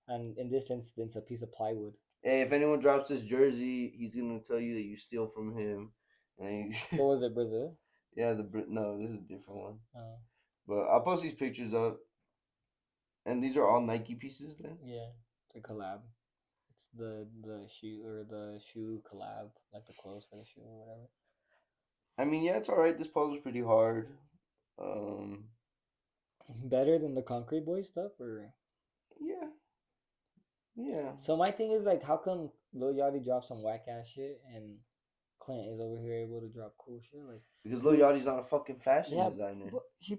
and in this instance, a piece of plywood. Hey, if anyone drops this jersey, he's gonna tell you that you steal from him. And What was it, Brazil? yeah, no, this is a different one. Oh, But I'll post these pictures up, and these are all Nike pieces. Then yeah, it's a collab. It's the shoe or the shoe collab, like the clothes for the shoe or whatever. I mean, yeah, it's all right. This puzzle's pretty hard. Um, Better than the Concrete Boy stuff, or yeah, yeah. so my thing is like, how come Lil Yachty dropped some whack ass shit and Clint is over here able to drop cool shit? Like, Because Lil Yachty's not a fucking fashion yeah, designer. but he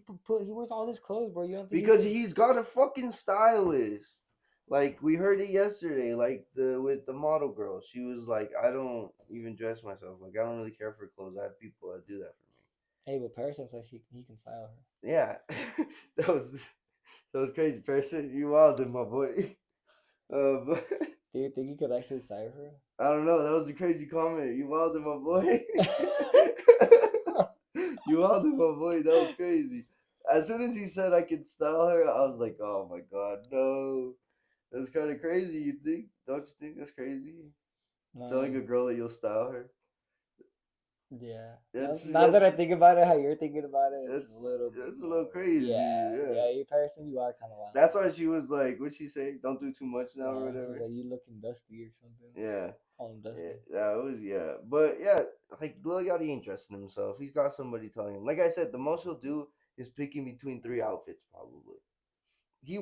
wears all this clothes, bro. You don't think Because he's got a fucking stylist. Like we heard it yesterday, like with the model girl. She was like, I don't even dress myself. Like I don't really care for clothes. I have people that do that for me. Hey, but Parasite says he can style her. Yeah. that was crazy, person. You wildin', my boy. But Do you think he could actually style her? I don't know. That was a crazy comment. You wildin', my boy. You wildin', my boy. That was crazy. As soon as he said I could style her, I was like, oh my god, no. That's kind of crazy. You think? Don't you think that's crazy? Telling a No, girl that you'll style her. Yeah. Now That's that I think about it, how you're thinking about it, it's that's a little bit that's a little more. crazy. Yeah, Yeah. yeah. You person, you are kind of wild. That's why she was like, what'd she say? Don't do too much now or Yeah, she's whatever. like, you looking dusty or something. Yeah. Call him Yeah, Dusty. that was yeah, but yeah, like Lil Yachty ain't dressing himself. He's got somebody telling him. Like I said, the most he'll do is picking between three outfits probably. He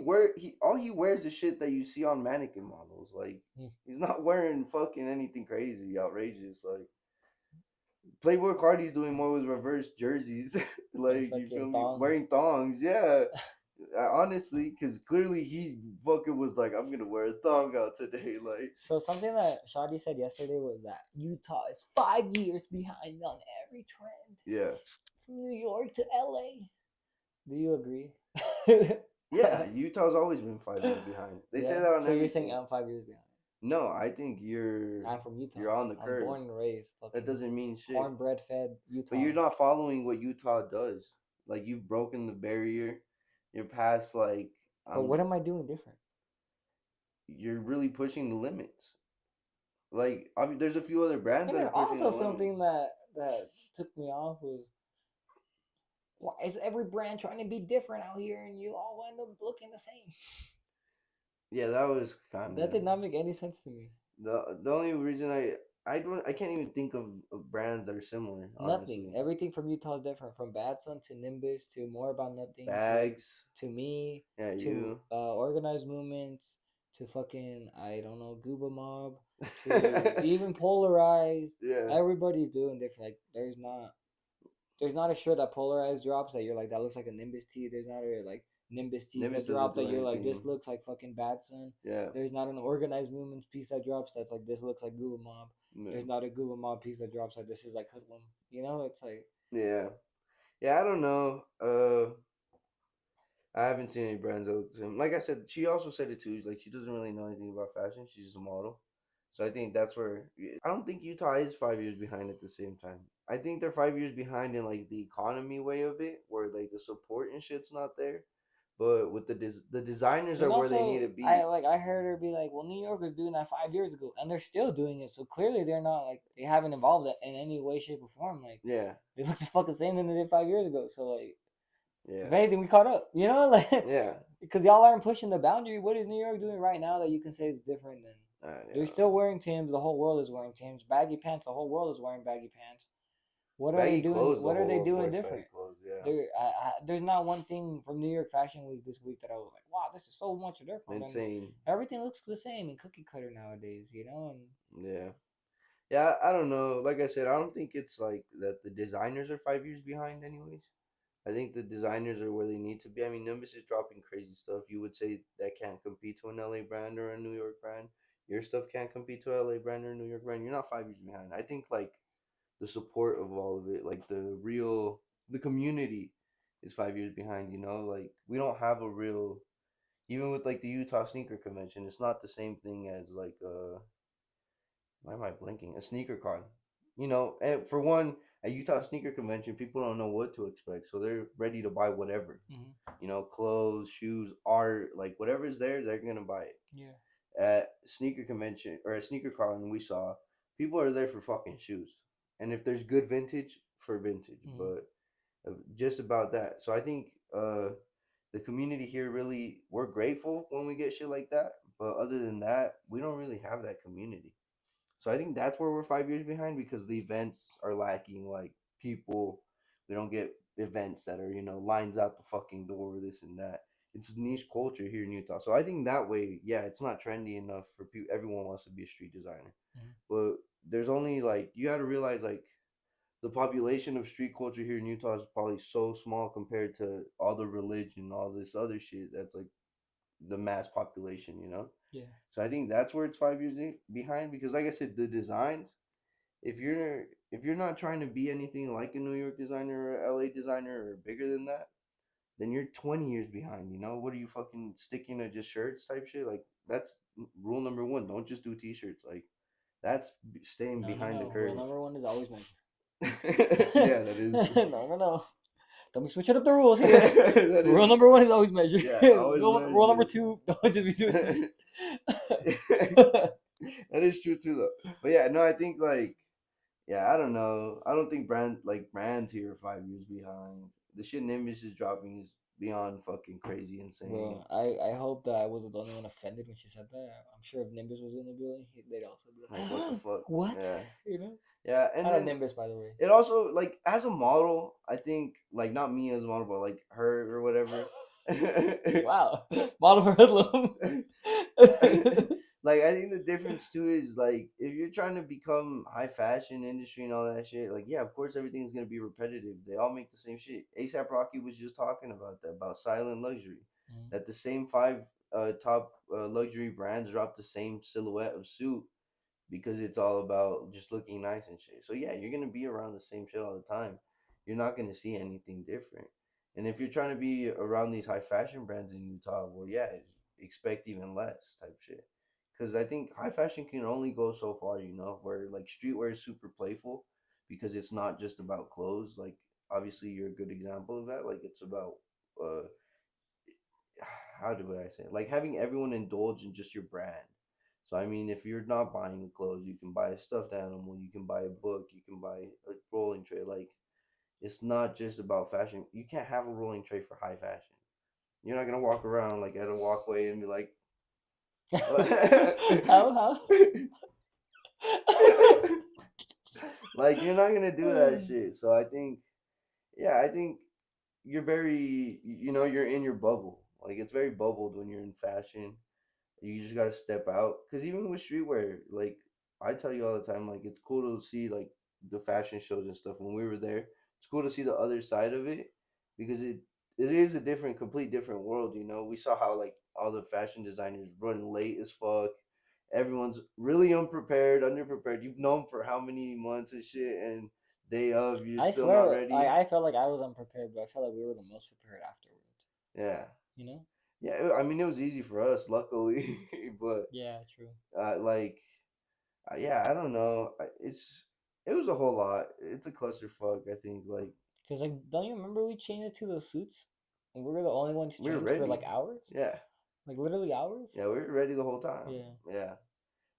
all he wears is shit that you see on mannequin models. Like Hmm. he's not wearing fucking anything crazy, outrageous. Like Playboy Cardi's doing more with reverse jerseys. And Like you feel fucking me? thongs. Wearing thongs, yeah. Honestly, because clearly he fucking was like, I'm gonna wear a thong out today. Like, So something that Shadi said yesterday was that Utah is 5 years behind on every trend yeah, from New York to LA. Do you agree? yeah. Utah's always been 5 years behind. They say Yeah. that on So you're saying everything. I'm 5 years behind? No, I think I'm from Utah. you're on the I'm curve. born and raised, That fucking doesn't mean shit. cornbread fed But Utah. you're not following what Utah does. Like you've broken the barrier. You're past like But what am I doing different? you're really pushing the limits. Like there's a few other brands And that then are pushing the also something limits. that took me off was, why is every brand trying to be different out here and you all end up looking the same? Yeah, that was kind That of did not make any sense to me. the only reason I can't even think of brands that are similar. Nothing. Honestly, Everything from Utah is different. From Bad Son to Nimbus to More About Nothing bags. to me Yeah, to you. Organized Movements to fucking, I don't know, Gooba Mob to even Polarized. Yeah, Everybody's doing different. Like there's not a shirt that Polarized drops that you're like, that looks like a Nimbus tee. There's not a like Nimbus tees Nimbus that doesn't drop do that you're like, this anything. looks like fucking Bad Son. Yeah, There's not an Organized Movements piece that drops that's like, this looks like Gooba Mob. yeah, There's not a Gooba Mob piece that drops like, this is like Hoodlum. You know, it's like, yeah. Yeah, I don't know. I haven't seen any brands that look the same. Like I said, she also said it too. Like she doesn't really know anything about fashion. She's just a model. So I think that's where I don't think Utah is 5 years behind at the same time. I think they're 5 years behind in like the economy way of it, where like the support and shit's not there. But with the designers are and where they need also to be. I heard her be like, well, New York was doing that 5 years ago, and they're still doing it. So clearly they're not like, they haven't evolved in any way, shape, or form. Like Yeah, they look the fucking same than they did 5 years ago. So like, if yeah, anything, we caught up. You know, like yeah, because y'all aren't pushing the boundary. What is New York doing right now that you can say is different than? They're yeah. still wearing Timbs. The whole world is wearing Timbs. Baggy pants. The whole world is wearing baggy pants. What are they Baggy doing? clothes, the What are whole they world's doing wearing baggy different? clothes. Yeah, There's not one thing from New York Fashion Week this week that I was like, wow, this is so much different. And insane. everything looks the same and cookie cutter nowadays, you know. And Yeah. Yeah, I don't know. Like I said, I don't think it's like that the designers are 5 years behind anyways. I think the designers are where they need to be. I mean, Nimbus is dropping crazy stuff. You would say that can't compete to an LA brand or a New York brand. Your stuff can't compete to a LA brand or a New York brand. You're not 5 years behind. I think like the support of all of it, like the community is 5 years behind, you know? Like we don't have a real even with like the Utah sneaker convention, it's not the same thing as like why am I blinking? A sneaker con. You know, and for one, at Utah Sneaker Convention, people don't know what to expect, so they're ready to buy whatever. mhm, You know, clothes, shoes, art, like whatever's there, they're gonna buy it. yeah, At sneaker convention or at sneaker con, we saw people are there for fucking shoes, and if there's good vintage, for vintage, mhm, but just about that. So I think the community here really we're grateful when we get shit like that, but other than that, we don't really have that community. So I think that's where we're 5 years behind because the events are lacking. Like people, we don't get events that are lines out the fucking door, this and that. It's niche culture here in Utah. So I think that way, yeah, it's not trendy enough for people. Everyone wants to be a street designer, mhm, but there's only like you got to realize like the population of street culture here in Utah is probably so small compared to all the religion, all this other shit. That's like the mass population, you know. yeah. So I think that's where it's 5 years behind because, like I said, the designs. If you're not trying to be anything like a New York designer or LA designer or bigger than that, then you're 20 years behind. You know what are you fucking sticking to just shirts type shit? Like that's rule number one. Don't just do t-shirts. Like that's staying No, no, behind the no. Rule curve. number one is always measure. Yeah, that is true. No, no, no. Don't be switching up the rules here. That is Rule true. number one is always measure. Yeah, always Rule number measure. two, don't just be doing That is true too, though. But yeah, no, I think like yeah, I don't know. I don't think brands here are 5 years behind. The shit Nimbus is dropping is beyond fucking crazy insane. Bro, I hope that I wasn't the only one offended when she said that. I'm sure if Nimbus was in the building, they'd also be Like what the like, fuck? "What?" Yeah, You know? yeah. And Not a then Nimbus, by the way. it also like as a model, I think like not me as a model, but like her or whatever. Wow, model for hoodlum. Like I think the difference too is like if you're trying to become high fashion industry and all that shit, like yeah, of course everything's gonna be repetitive. They all make the same shit. ASAP Rocky was just talking about that about silent luxury, Mm. that the same five top luxury brands drop the same silhouette of suit because it's all about just looking nice and shit. So yeah, you're gonna be around the same shit all the time. You're not gonna see anything different. And if you're trying to be around these high fashion brands in Utah, well, yeah, expect even less type shit. Because I think high fashion can only go so far, where like streetwear is super playful because it's not just about clothes. Like obviously, you're a good example of that. Like it's about uh, how do I say it? Like having everyone indulge in just your brand. So I mean, if you're not buying the clothes, you can buy a stuffed animal, you can buy a book, you can buy a rolling tray. Like it's not just about fashion. You can't have a rolling tray for high fashion. You're not gonna walk around like at a walkway and be like, How? like you're not gonna do that shit. So I think, yeah, I think you're very, you're in your bubble. Like it's very bubbled when you're in fashion. You just gotta step out. Cause even with streetwear, like I tell you all the time, like it's cool to see like the fashion shows and stuff. When we were there, it's cool to see the other side of it because it is a complete different world. We saw how like all the fashion designers run late as fuck. Everyone's really unprepared, underprepared. You've known for how many months and shit, and day of you're I still not swear, ready. I felt like I was unprepared, but I felt like we were the most prepared afterwards. Yeah, You know? yeah. I mean, it was easy for us, luckily, but Yeah, true. like yeah, I don't know. It was a whole lot. It's a clusterfuck. I think like Cause like, don't you remember we changed it to those suits? And we were the only ones we were changed for ready. like hours, Yeah, like literally hours. yeah, we were ready the whole time. Yeah. Yeah,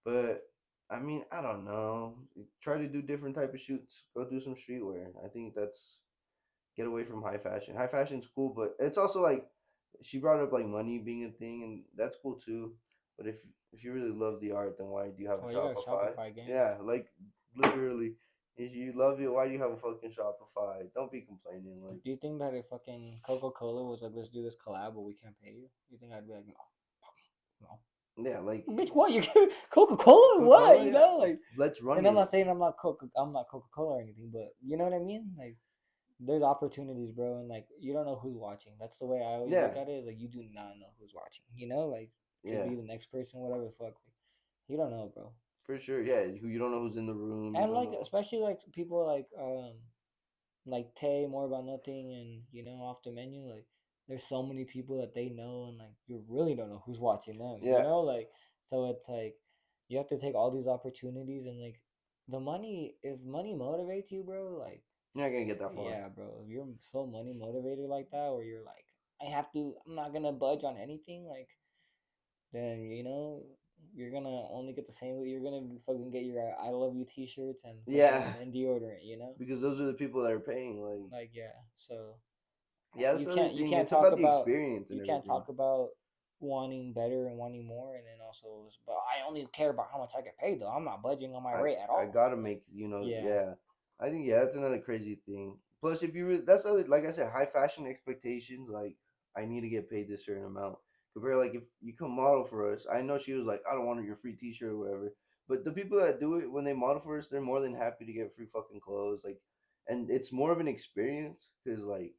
but I mean, I don't know. Try to do different type of shoots. Go do some streetwear. I think that's get away from high fashion. High fashion's cool, but it's also like she brought up like money being a thing, and that's cool too. But if you really love the art, then why do you have a Oh, you got a Shopify? Shopify game. Yeah, like literally, if you love it, why do you have a fucking Shopify? Don't be complaining. Like, Do you think that if fucking Coca Cola was like, let's do this collab, but we can't pay you? You think I'd be like, no, no. yeah, like Bitch, what? You Coca Cola? Coca What? Cola. You Yeah, know, like. let's run And I'm it. not saying I'm not Coca Cola or anything, but you know what I mean? Like, there's opportunities, bro, and like you don't know who's watching. That's the way I always Yeah, look at it. Is like you do not know who's watching. You know, like could yeah, be the next person, whatever the fuck. Like, you don't know, bro. for sure. Yeah, you don't know who's in the room. You And don't like know. especially like people like Tay, more about nothing, and off the menu. Like there's so many people that they know, and like you really don't know who's watching them. You Yeah, know, like so it's like you have to take all these opportunities and like the money. If money motivates you, bro, like you're not gonna get that far. yeah, bro. If you're so money motivated like that, or you're like, I have to, I'm not gonna budge on anything, like, then you're gonna only get the same. You're gonna fucking get your "I love you" T-shirts and Yeah, fucking and deodorant. You know, because those are the people that are paying. Like, like yeah. So yeah, that's the other you thing. can't It's talk about the about experience and everything. wanting better and wanting more, and then also, but I only care about how much I get paid though. I'm not budging on my I rate at I all. gotta make Yeah, yeah. I think yeah, that's another crazy thing. Plus, if you that's other like I said, high fashion expectations. Like I need to get paid this certain amount. Compare like if you come model for us, I know she was like, I don't want your free T-shirt or whatever. But the people that do it when they model for us, they're more than happy to get free fucking clothes. Like, and it's more of an experience because like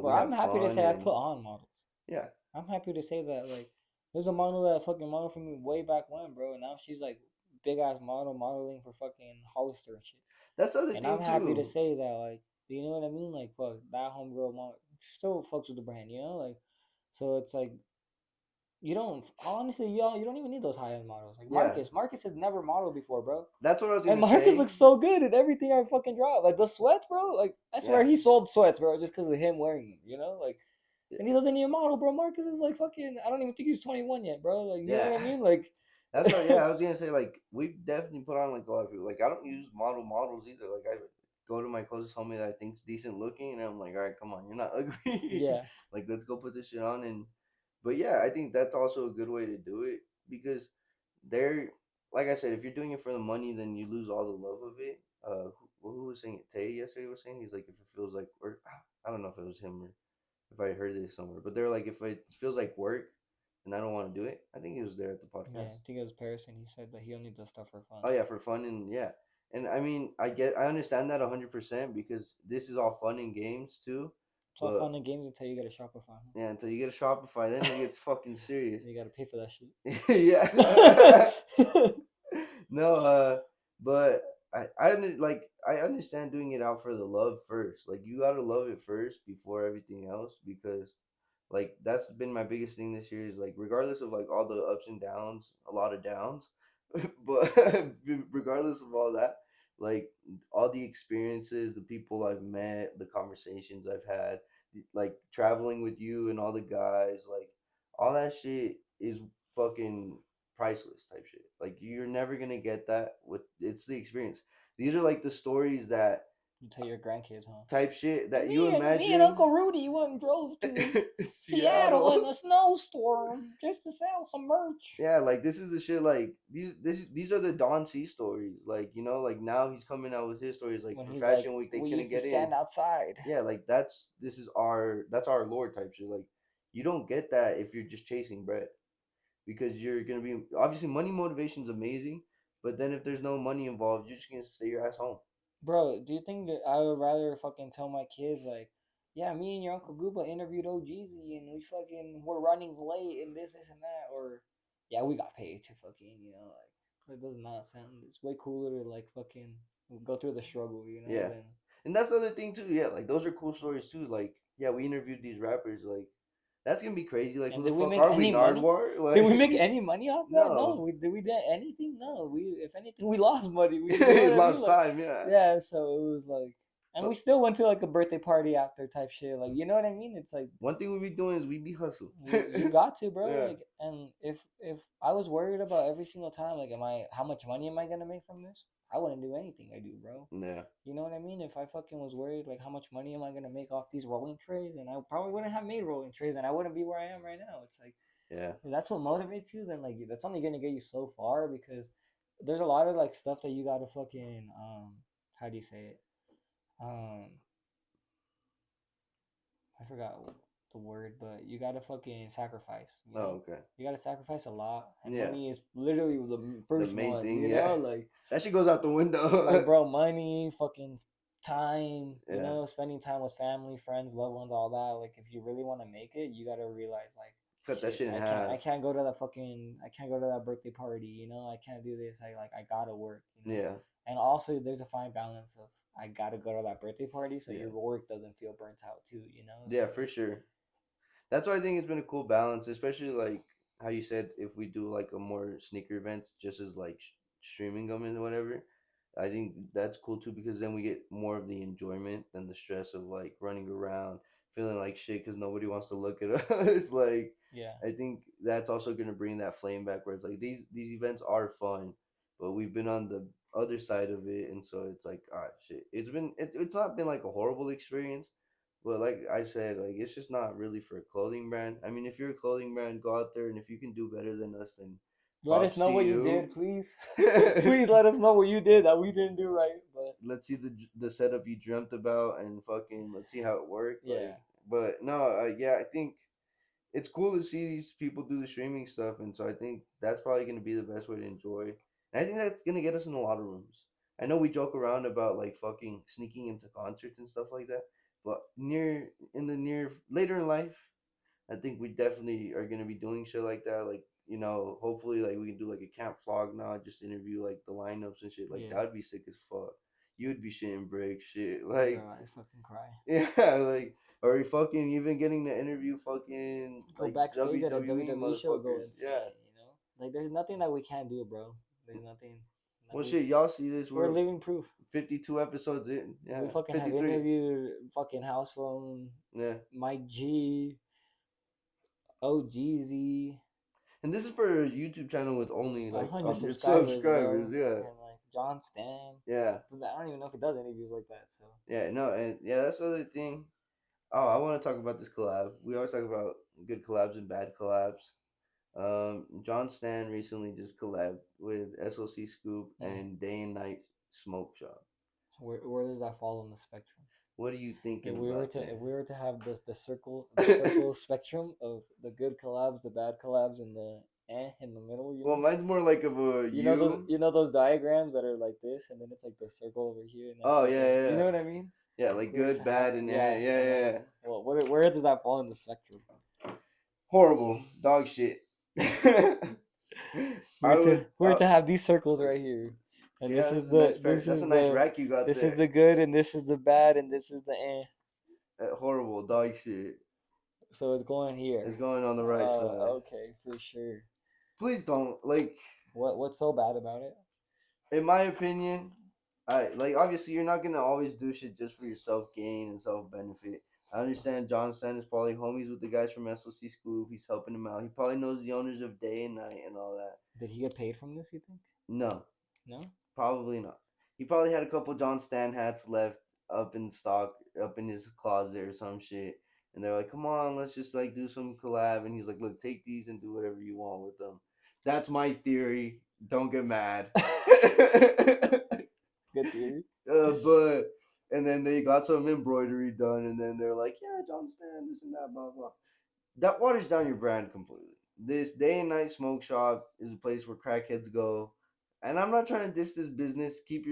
but we I'm have happy to fun say I and put on models. yeah. I'm happy to say that like there's a model that fucking model for me way back when, bro, and now she's like big ass model modeling for fucking Hollister and shit. That's the other And I'm thing happy to too. say that like you know what I mean? Like fuck that homegirl model still fucks with the brand, you know? Like so it's like you don't honestly you don't even need those high end models. Like Yeah, Marcus has never modeled before, bro. that's what I was And gonna Marcus say. looks so good in everything I fucking drop. Like the sweats, bro. Like I swear Yeah. he sold sweats, bro, just because of him wearing them. You know, like and he doesn't even model, bro. Marcus is like fucking. I don't even think he's 21 yet, bro. Like you know Yeah. what I mean? Like That's what. Yeah, I was gonna say like we definitely put on like a lot of people. Like I don't use models either. Like I go to my closest homie that I think's decent looking, and I'm like, all right, come on, you're not ugly. Yeah, Like let's go put this shit on. And but yeah, I think that's also a good way to do it because they're like I said, if you're doing it for the money, then you lose all the love of it. Who was saying it? Tay yesterday was saying he's like if it feels like or I don't know if it was him or if I heard this somewhere, but they're like if it feels like work and I don't want to do it. I think he was there at the yeah. podcast. I think it was Paris, and he said that he only does stuff for fun. Oh yeah, for fun and yeah, and I mean I understand that 100% because this is all fun and games too, It's all but fun and games until you get a Shopify. yeah, until you get a Shopify, then it gets fucking serious. You gotta pay for that shit. Yeah. No, but like I understand doing it out for the love first. Like you gotta love it first before everything else because like that's been my biggest thing this year is like regardless of like all the ups and downs, a lot of downs, but regardless of all that, like all the experiences, the people I've met, the conversations I've had, like traveling with you and all the guys, like all that shit is fucking priceless type shit. Like you're never gonna get that with it's the experience. These are like the stories that You tell your grandkids, huh? type shit that you Me and imagine. Uncle Rudy went and drove to Seattle in Seattle. a snowstorm just to sell some merch. Yeah, like this is the shit. Like these are the Don C stories. Like like now he's coming out with his stories. Like When for he's like, Fashion Week, they we couldn't used to get in. stand outside. Yeah, like this is our lore type shit. Like you don't get that if you're just chasing bread because you're gonna be obviously money motivation is amazing, but then if there's no money involved, you're just gonna stay your ass home. Bro, do you think that I would rather fucking tell my kids like, yeah, me and your Uncle Gooba interviewed OGZ and we fucking were running late and this and that, or yeah, we got paid to fucking, like it does not sound. It's way cooler to like fucking go through the struggle, Yeah, than and that's the other thing too. Yeah, like those are cool stories too. Like yeah, we interviewed these rappers. Like that's gonna be crazy. Like who And the did we fuck make are we, any money? Nardwar? Did we Like make any money off that? No. no, Did we get anything? No. We, if anything, we lost money. We, what I mean? lost Like, time. Yeah, yeah. So it was like, and we but still went to like a birthday party after type shit. Like, you know what I mean? It's like one thing we be doing is we be hustle. you got to, bro. Yeah, Like, and if I was worried about every single time, like, how much money am I gonna make from this? I wouldn't do anything I do, bro. yeah, You know what I mean? If I fucking was worried, like, how much money am I gonna make off these rolling trays, and I probably wouldn't have made rolling trays, and I wouldn't be where I am right now. It's like yeah. if that's what motivates you, then like that's only gonna get you so far because there's a lot of like stuff that you gotta fucking how do you say it? Um I forgot the word, but you gotta fucking sacrifice, Oh, okay. You gotta sacrifice a lot, and Yeah, money is literally the the first main one, thing. Yeah, like that shit goes out the like window. bro, money, fucking time, Yeah, spending time with family, friends, loved ones, all that. Like if you really want to make it, you gotta realize like cut that shit, shit in I half. can't go to that fucking I can't go to that birthday party, I can't do this. I gotta work, Yeah, And also there's a fine balance of I gotta go to that birthday party so yeah, your work doesn't feel burnt out too, yeah, So for sure. That's why I think it's been a cool balance, especially like how you said if we do like a more sneaker events, just as like streaming them and whatever. I think that's cool too because then we get more of the enjoyment than the stress of like running around feeling like shit because nobody wants to look at us. Like yeah. I think that's also gonna bring that flame back where it's like these events are fun, but we've been on the other side of it, and so it's like ah shit. It's not been like a horrible experience, but like I said, like it's just not really for a clothing brand. I mean, if you're a clothing brand, go out there, and if you can do better than us, then Let us props know to what you you. did, please. Please let us know what you did that we didn't do right. But Let's see the setup you dreamt about, and fucking let's see how it worked. yeah. Like, but no, yeah, I think it's cool to see these people do the streaming stuff, and so I think that's probably going to be the best way to enjoy. And I think that's going to get us in a lot of rooms. I know we joke around about like fucking sneaking into concerts and stuff like that, but near later in life, I think we definitely are going to be doing shit like that. Like hopefully like we can do like a camp vlog now, just interview like the lineups and shit. Like Yeah. that would be sick as fuck. You'd be shitting bricks, shit. Bro, Like I fucking cry. yeah, like or we fucking even getting to interview fucking Go like backstage at a WWE WWE show, go motherfuckers. Yeah. insane. Like there's nothing that we can't do, bro. There's nothing that Well, shit, y'all see this? we're We're living proof. 52 episodes in. We Yeah, fucking have 53. interviewed fucking House Phone, Yeah, Mike G, OGZ. And this is for a YouTube channel with only like 100 100 subscribers, bro. subscribers. Yeah, And like John Stan, yeah, I don't even know if he does interviews like that. So yeah. No, and yeah, that's the other thing. Oh, I want to talk about this collab. We always talk about good collabs and bad collabs. John Stan recently just collabed with SOC Scoop mm. and Day and Night Smoke Shop. Where does that fall on the spectrum? What are you thinking about that? If we were to have the circle spectrum of the good collabs, the bad collabs, and the in the middle, Well, mine's more like of a you. you know those diagrams that are like this, and then it's like the circle over here and that Oh circle. yeah, yeah, You yeah. know what I mean? Yeah, like We were good, to have bad, and yeah, yeah, and then yeah. well, where does that fall in the spectrum? Horrible dog shit. I would. We were to have these circles right here, and Yeah, this is a nice pair. this That's a is nice the rack you got this is there. the good, and this is the bad, and this is the eh. Horrible dog shit. So it's going here. It's going on the right side. Okay, for sure. Please don't like. What's so bad about it? In my opinion, I like obviously you're not gonna always do shit just for your self gain and self benefit. I understand John Sand is probably homies with the guys from SOC Scoop. He's helping him out. He probably knows the owners of Day and Night and all that. Did he get paid from this? You think? No, No. probably not. He probably had a couple John Stan hats left up in stock, up in his closet or some shit. And they're like, "Come on, let's just like do some collab." And he's like, "Look, take these and do whatever you want with them." That's my theory. Don't get mad. Good theory. But and then they got some embroidery done, and then they're like, "Yeah, John Stan, this and that, blah blah." That waters down your brand completely. This Day and Night Smoke Shop is a place where crackheads go, and I'm not trying to diss this business. Get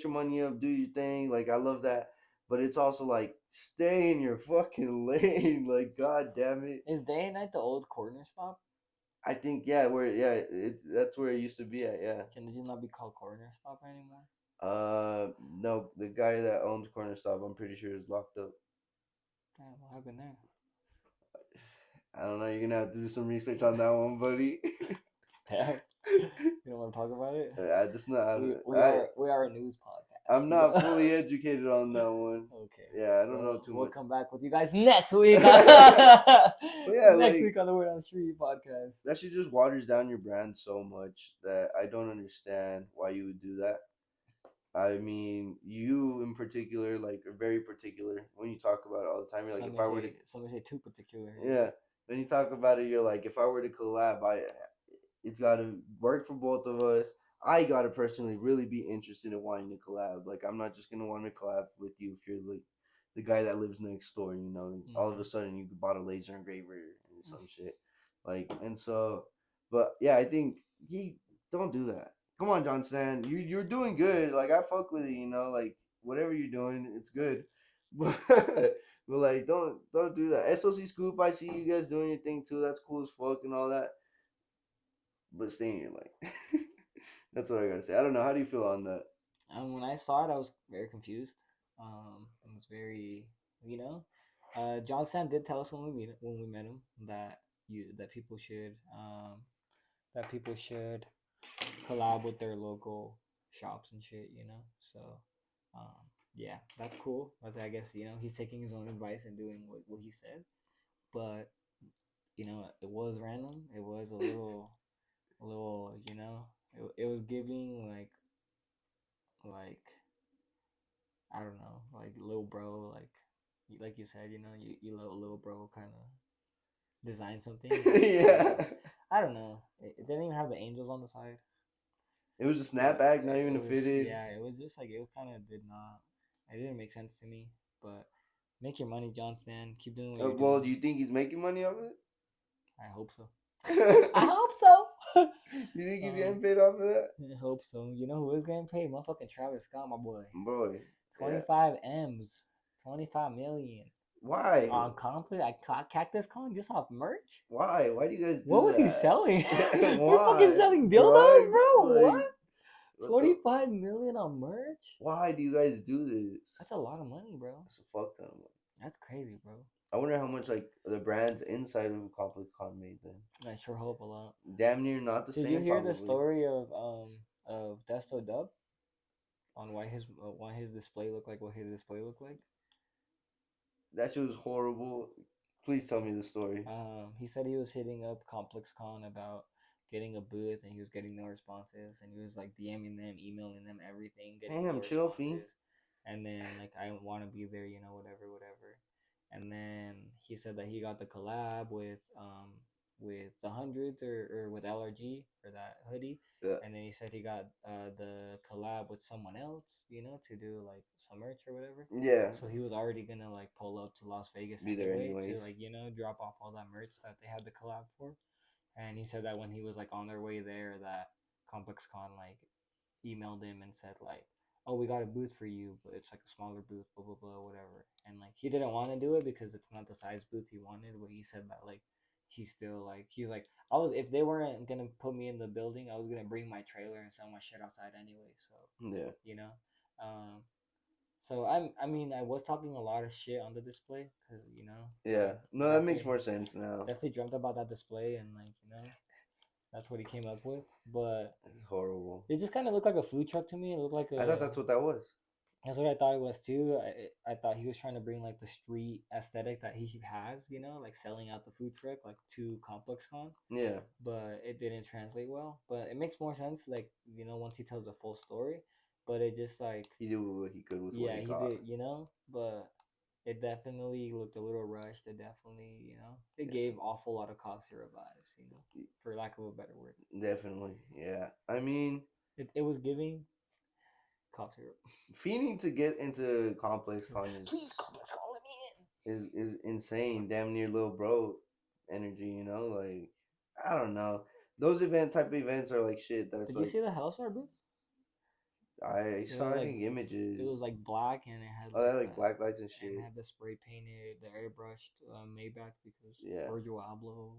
your money up, do your thing. Like I love that, but it's also like stay in your fucking lane. Like god damn it. Is Day and Night the old corner stop? I think that's where it used to be at. Yeah. Can it just not be called corner stop anymore? No, the guy that owns Corner Stop, I'm pretty sure is locked up. Damn, what happened there? I don't know. You're gonna have to do some research on that one, buddy. Damn. You don't want to talk about it? I just not. We are a news podcast. I'm not fully educated on that one. Okay. Yeah, I don't know too We'll much. come back with you guys next week. Yeah, Next like, week on the Word on the Street podcast. that shit just waters down your brand so much that I don't understand why you would do that. I mean, you in particular, like, are very particular when you talk about it all the time. You're like, if I were to, Some say too particular. yeah, when you talk about it, you're like, if I were to collab, it's got to work for both of us. I got to personally really be interested in wanting to collab. Like, I'm not just gonna want to collab with you if you're like the guy that lives next door. You know, all of a sudden you bought a laser engraver and some shit. Like, and so, but yeah, I think he don't do that. Come on, John Stan, you're doing good. Like, I fuck with it. You know, like whatever you're doing, it's good. But like, don't do that. SOC Scoop, I see you guys doing your thing too. That's cool as fuck and all that. But stay in your lane. That's what I gotta say. I don't know. How do you feel on that? When I saw it, I was very confused. It was very, you know, John Sand did tell us when we met him that people should collab with their local shops and shit. You know, so yeah, that's cool. But I guess he's taking his own advice and doing what he said. But it was random. It was a little. It was giving like I don't know, like little bro, like you said, you little bro kind of design something. Yeah. I don't know. It didn't even have the angels on the side. It was a snapback, not even a fitted. Yeah, it was just like it kind of did not. It didn't make sense to me. But make your money, John Stan. Keep doing what you're doing. Well, do you think he's making money off it? I hope so. I hope so. You think he's getting paid off of that? I hope so. You know who is getting paid? Motherfucking Travis Scott, my boy. Boy. 25 M's. 25 million. Why? On complete, Cactus Con just off merch. Why? Why do you guys do What was that? he selling? Why? We're fucking selling dildos, bro. Like, what? 25 million on merch? Why do you guys do this? That's a lot of money, bro. That's a fuck ton of money. That's crazy, bro. I wonder how much like the brands inside of Complete Con made then. I sure hope a lot. Damn near not the same. Did you hear probably. The story of Desto Dub on why his display looked like what his display looked like? That shit was horrible. Please tell me the story. He said he was hitting up Complex Con about getting a booth, and he was getting no responses, and he was like DMing them, emailing them, everything, getting no Damn, chill, fiend. responses. And then like, I want to be there, whatever, whatever. And then he said that he got the collab with the hundreds, or with LRG for that hoodie. Yeah. And then he said he got the collab with someone else, to do like some merch or whatever. Yeah. So he was already gonna like pull up to Las Vegas Be there anyway anyways. to like drop off all that merch that they had the collab for. And he said that when he was like on their way there, that Complex Con like emailed him and said like, "Oh, we got a booth for you, but it's like a smaller booth, blah blah blah, whatever." And like, he didn't want to do it because it's not the size booth he wanted. But he said that like, he's still like, he's like, I was, if they weren't gonna put me in the building, I was gonna bring my trailer and sell my shit outside anyway. So yeah, um, so I mean, I was talking a lot of shit on the display because yeah. No, that makes more sense now. Definitely dreamt about that display, and like that's what he came up with. But it's horrible. It just kind of looked like a food truck to me. It looked like I thought that's what that was. That's what I thought it was too. I thought he was trying to bring like the street aesthetic that he has, like selling out the food truck like to Complex Con. Yeah. But it didn't translate well. But it makes more sense, like once he tells the full story. But it just like he did what he could with what he got. Did, But it definitely looked a little rushed. It definitely, it gave awful lot of Cock Zero vibes, for lack of a better word. Definitely, yeah. I mean, it was giving Cock Zero. Feeding to get into Complex Con Please, Complex Con, let me in. Is insane. Damn near little bro energy, like I don't know. Those type of events are like shit. Did you see the Hellstar booth? I saw, I think, images. It was like black, and it had like black lights and shit. And it had the spray painted, the airbrushed Maybach, because Virgil Abloh,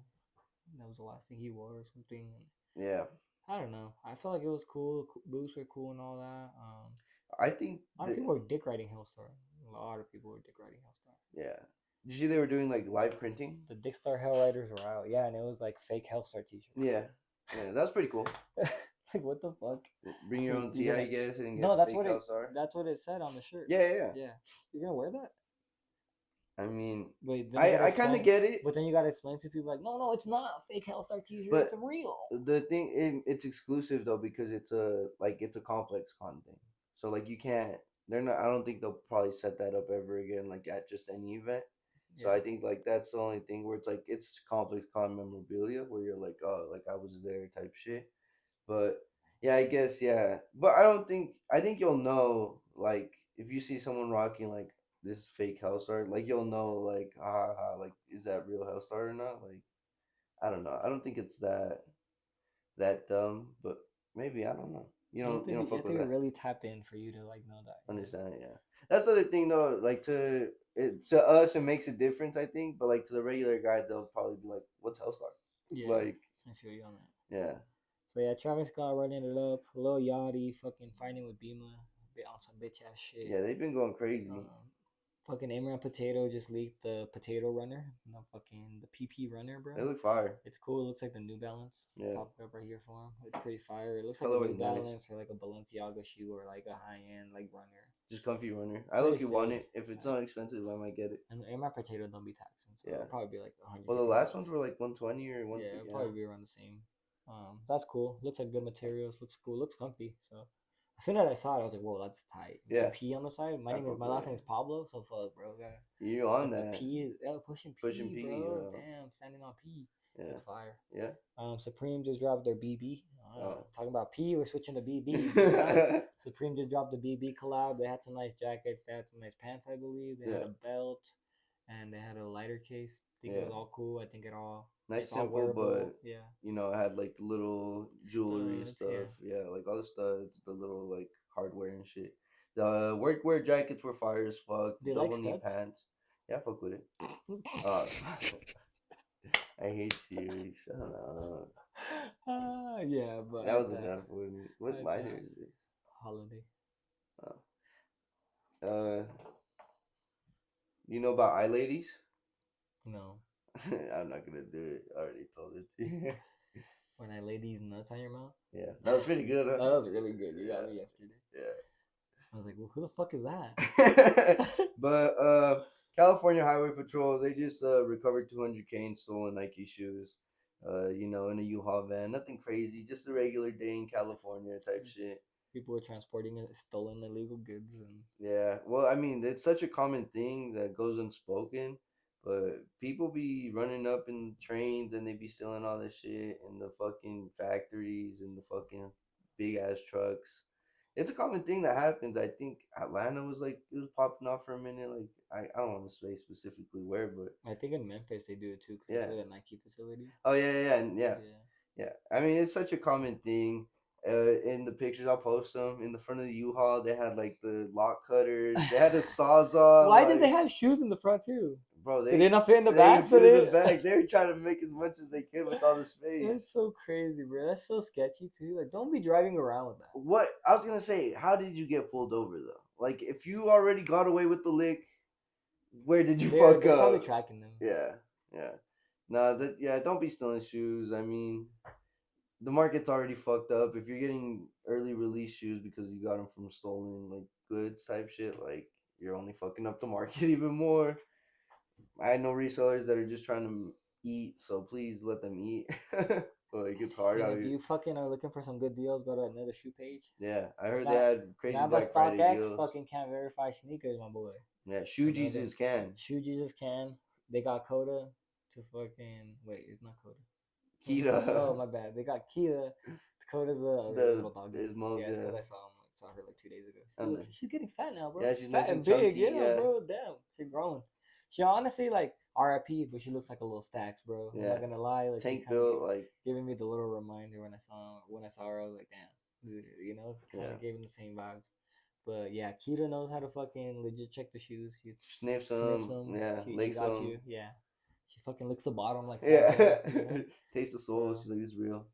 that was the last thing he wore or something. Yeah. I don't know. I felt like it was cool. Booths were cool and all that. I think a lot of people were dick riding Hellstar. A lot of people were dick riding Hellstar. Yeah. Did you see they were doing like live printing? The Dickstar Hell Riders were out. Yeah, and it was like fake Hellstar t-shirts. Yeah. Yeah, that was pretty cool. Like, what the fuck? Bring your own tea, I guess, and get that's what that's what it said on the shirt. Yeah. You're gonna wear that? I mean, wait, I kind of get it, but then you gotta explain to people like, no, it's not a fake Hellstar t-shirt. It's real. The thing, it's exclusive though because it's a Complex Con thing. So like you can't. They're not. I don't think they'll probably set that up ever again, like at just any event. So I think like that's the only thing where it's like it's Complex Con memorabilia where you're like, oh, like I was there type shit. But yeah, I guess yeah. But I think you'll know, like, if you see someone rocking like this fake Hellstar, like you'll know, like, like, is that real Hellstar or not? Like, I don't know. I don't think it's that dumb, but maybe, I don't know. You don't fuck with that. Really tapped in for you to like know that. Understand? Yeah. That's the other thing though. Like to us, it makes a difference, I think. But like to the regular guy, they'll probably be like, "What's Hellstar?" Yeah. Like, I feel you on that. Yeah. So yeah, Travis Scott running it up. Lil Yachty fucking fighting with Bima, on some bitch ass shit. Yeah, they've been going crazy. Fucking Amran Potato just leaked the Potato Runner, the PP Runner, bro. They look fire. It's cool. It looks like the New Balance. Yeah. Popped up right here for him. It's pretty fire. It looks like a New Balance or like a Balenciaga shoe or like a high end like runner. Just comfy runner. I look, you want it. If it's not expensive, I might get it. And Amran Potato don't be taxing, so it'll probably be like 100. Well, the last ones were like 120 or 150. Yeah, it'll probably be around the same. That's cool. Looks like good materials. Looks cool. Looks comfy. So as soon as I saw it, I was like, "Whoa, that's tight." Yeah. The P on the side. My last name is Pablo. So fuck, bro. You on that? The P, pushing P, bro. Damn, standing on P. Yeah. That's fire. Yeah. Supreme just dropped their BB. Talking about P, we're switching to BB. Supreme just dropped the BB collab. They had some nice jackets. They had some nice pants, I believe. They had a belt, and they had a lighter case. I think it was all cool. I think it all nice, simple, but it had like the little jewelry stuff. Yeah, like all the studs, the little like hardware and shit. The workwear jackets were fire as fuck. Double knee pants. Yeah, fuck with it. I hate you. Shut up. Yeah, but that was enough for me. What lighter is this? Holiday. You know about eye ladies? No. I'm not gonna do it. I already told it to you. When I lay these nuts on your mouth? Yeah. That was pretty good, huh? That was really good. You got me yesterday. Yeah. I was like, well, who the fuck is that? But California Highway Patrol, they just recovered 200K in stolen Nike shoes. In a U-Haul van. Nothing crazy, just a regular day in California type Yes. shit. People were transporting stolen illegal goods, and Yeah, well, I mean, it's such a common thing that goes unspoken, but people be running up in trains and they be stealing all this shit in the fucking factories and the fucking big ass trucks. It's a common thing that happens. I think Atlanta was like, it was popping off for a minute. Like, I don't want to say specifically where, but I think in Memphis they do it too because that's yeah. where the Nike facility. Oh, yeah, yeah, yeah. Yeah. Yeah, I mean it's such a common thing. In the pictures, I'll post them in the front of the U-Haul. They had like the lock cutters. They had a sawzall. Why did they Like, have shoes in the front too? bro, Did they not fit in the they back? So put in the they. bag. They were trying to make as much as they could with all the That's space. so crazy, bro. That's so sketchy too. Like, don't be driving around with that. What I was gonna say, how did you get pulled over though? Like, if you already got away with the lick, where did you fuck They're probably up? tracking them. Yeah, yeah. No, that yeah. Don't be stealing shoes. I mean, the market's already fucked up. If you're getting early release shoes because you got them from stolen like goods type shit, like you're only fucking up the market even more. I know resellers that are just trying to eat, so please let them eat. Like it's hard And out if here. you fucking are looking for some good deals, go to another shoe page. Yeah, I heard they Not had crazy not but Black Friday StockX deals. fucking can't verify sneakers, my boy. Yeah, Shoe Another Jesus can. Shoe Jesus can. They got Coda to fucking wait. It's not Coda. What's it? Oh Kita. my bad. They got Kia. Dakota's a The little doggy. his mom, Yeah, it's because yeah. saw her like 2 days ago. And then, She's getting fat now, bro. yeah, she's Fat nice and and big, chunky. yeah, Yeah, bro. Damn, she's growing. She honestly like RIP, but she looks like a little Stacks, bro. I'm yeah. not gonna lie. Like she Tank kind of built, like giving me the little reminder when I saw her. I was like, damn, kind yeah. of gave me the same vibes. But yeah, Kita knows how to fucking legit check the shoes. She Sniff sniffs some, them. yeah. She Lick got some. you. Yeah. She fucking licks the bottom like Yeah. Fanta, you know. Taste the soul. So She's like, this is real.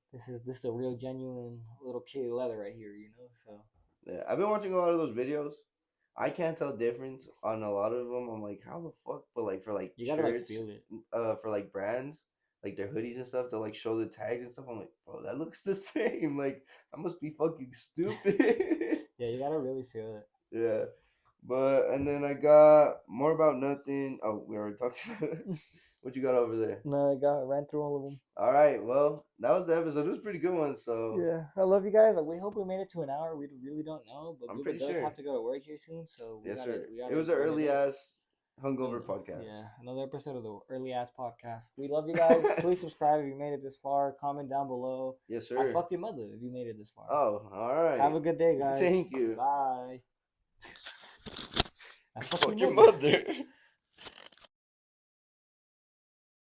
this is a real genuine little kitty leather right here, you know. So Yeah. I've been watching a lot of those videos. I can't tell difference on a lot of them. I'm like, how the fuck? But like for like you gotta like shirts, feel it. for like brands, like their hoodies and stuff, to like show the tags and stuff. I'm like, bro, that looks the same. Like, I must be fucking stupid. Yeah, you gotta really feel it. Yeah. But and then I got more about nothing. Oh, we already talked about it. What you got over there? No, I ran through all of them. All right. Well, that was the episode. It was a pretty good one. So Yeah, I love you guys. Like, we hope we made it to an hour. We really don't know, but I'm Google pretty does sure. have to go to work here soon, so Yes, sir. we It gotta was an go ahead early and- ass hungover podcast. Yeah, another episode of the early ass podcast. We love you guys. Please subscribe if you made it this far. Comment down below. Yes, sir. I fucked your mother if you made it this far. Oh, all right. Have a good day, guys. Thank you. Bye. I Fuck your mother.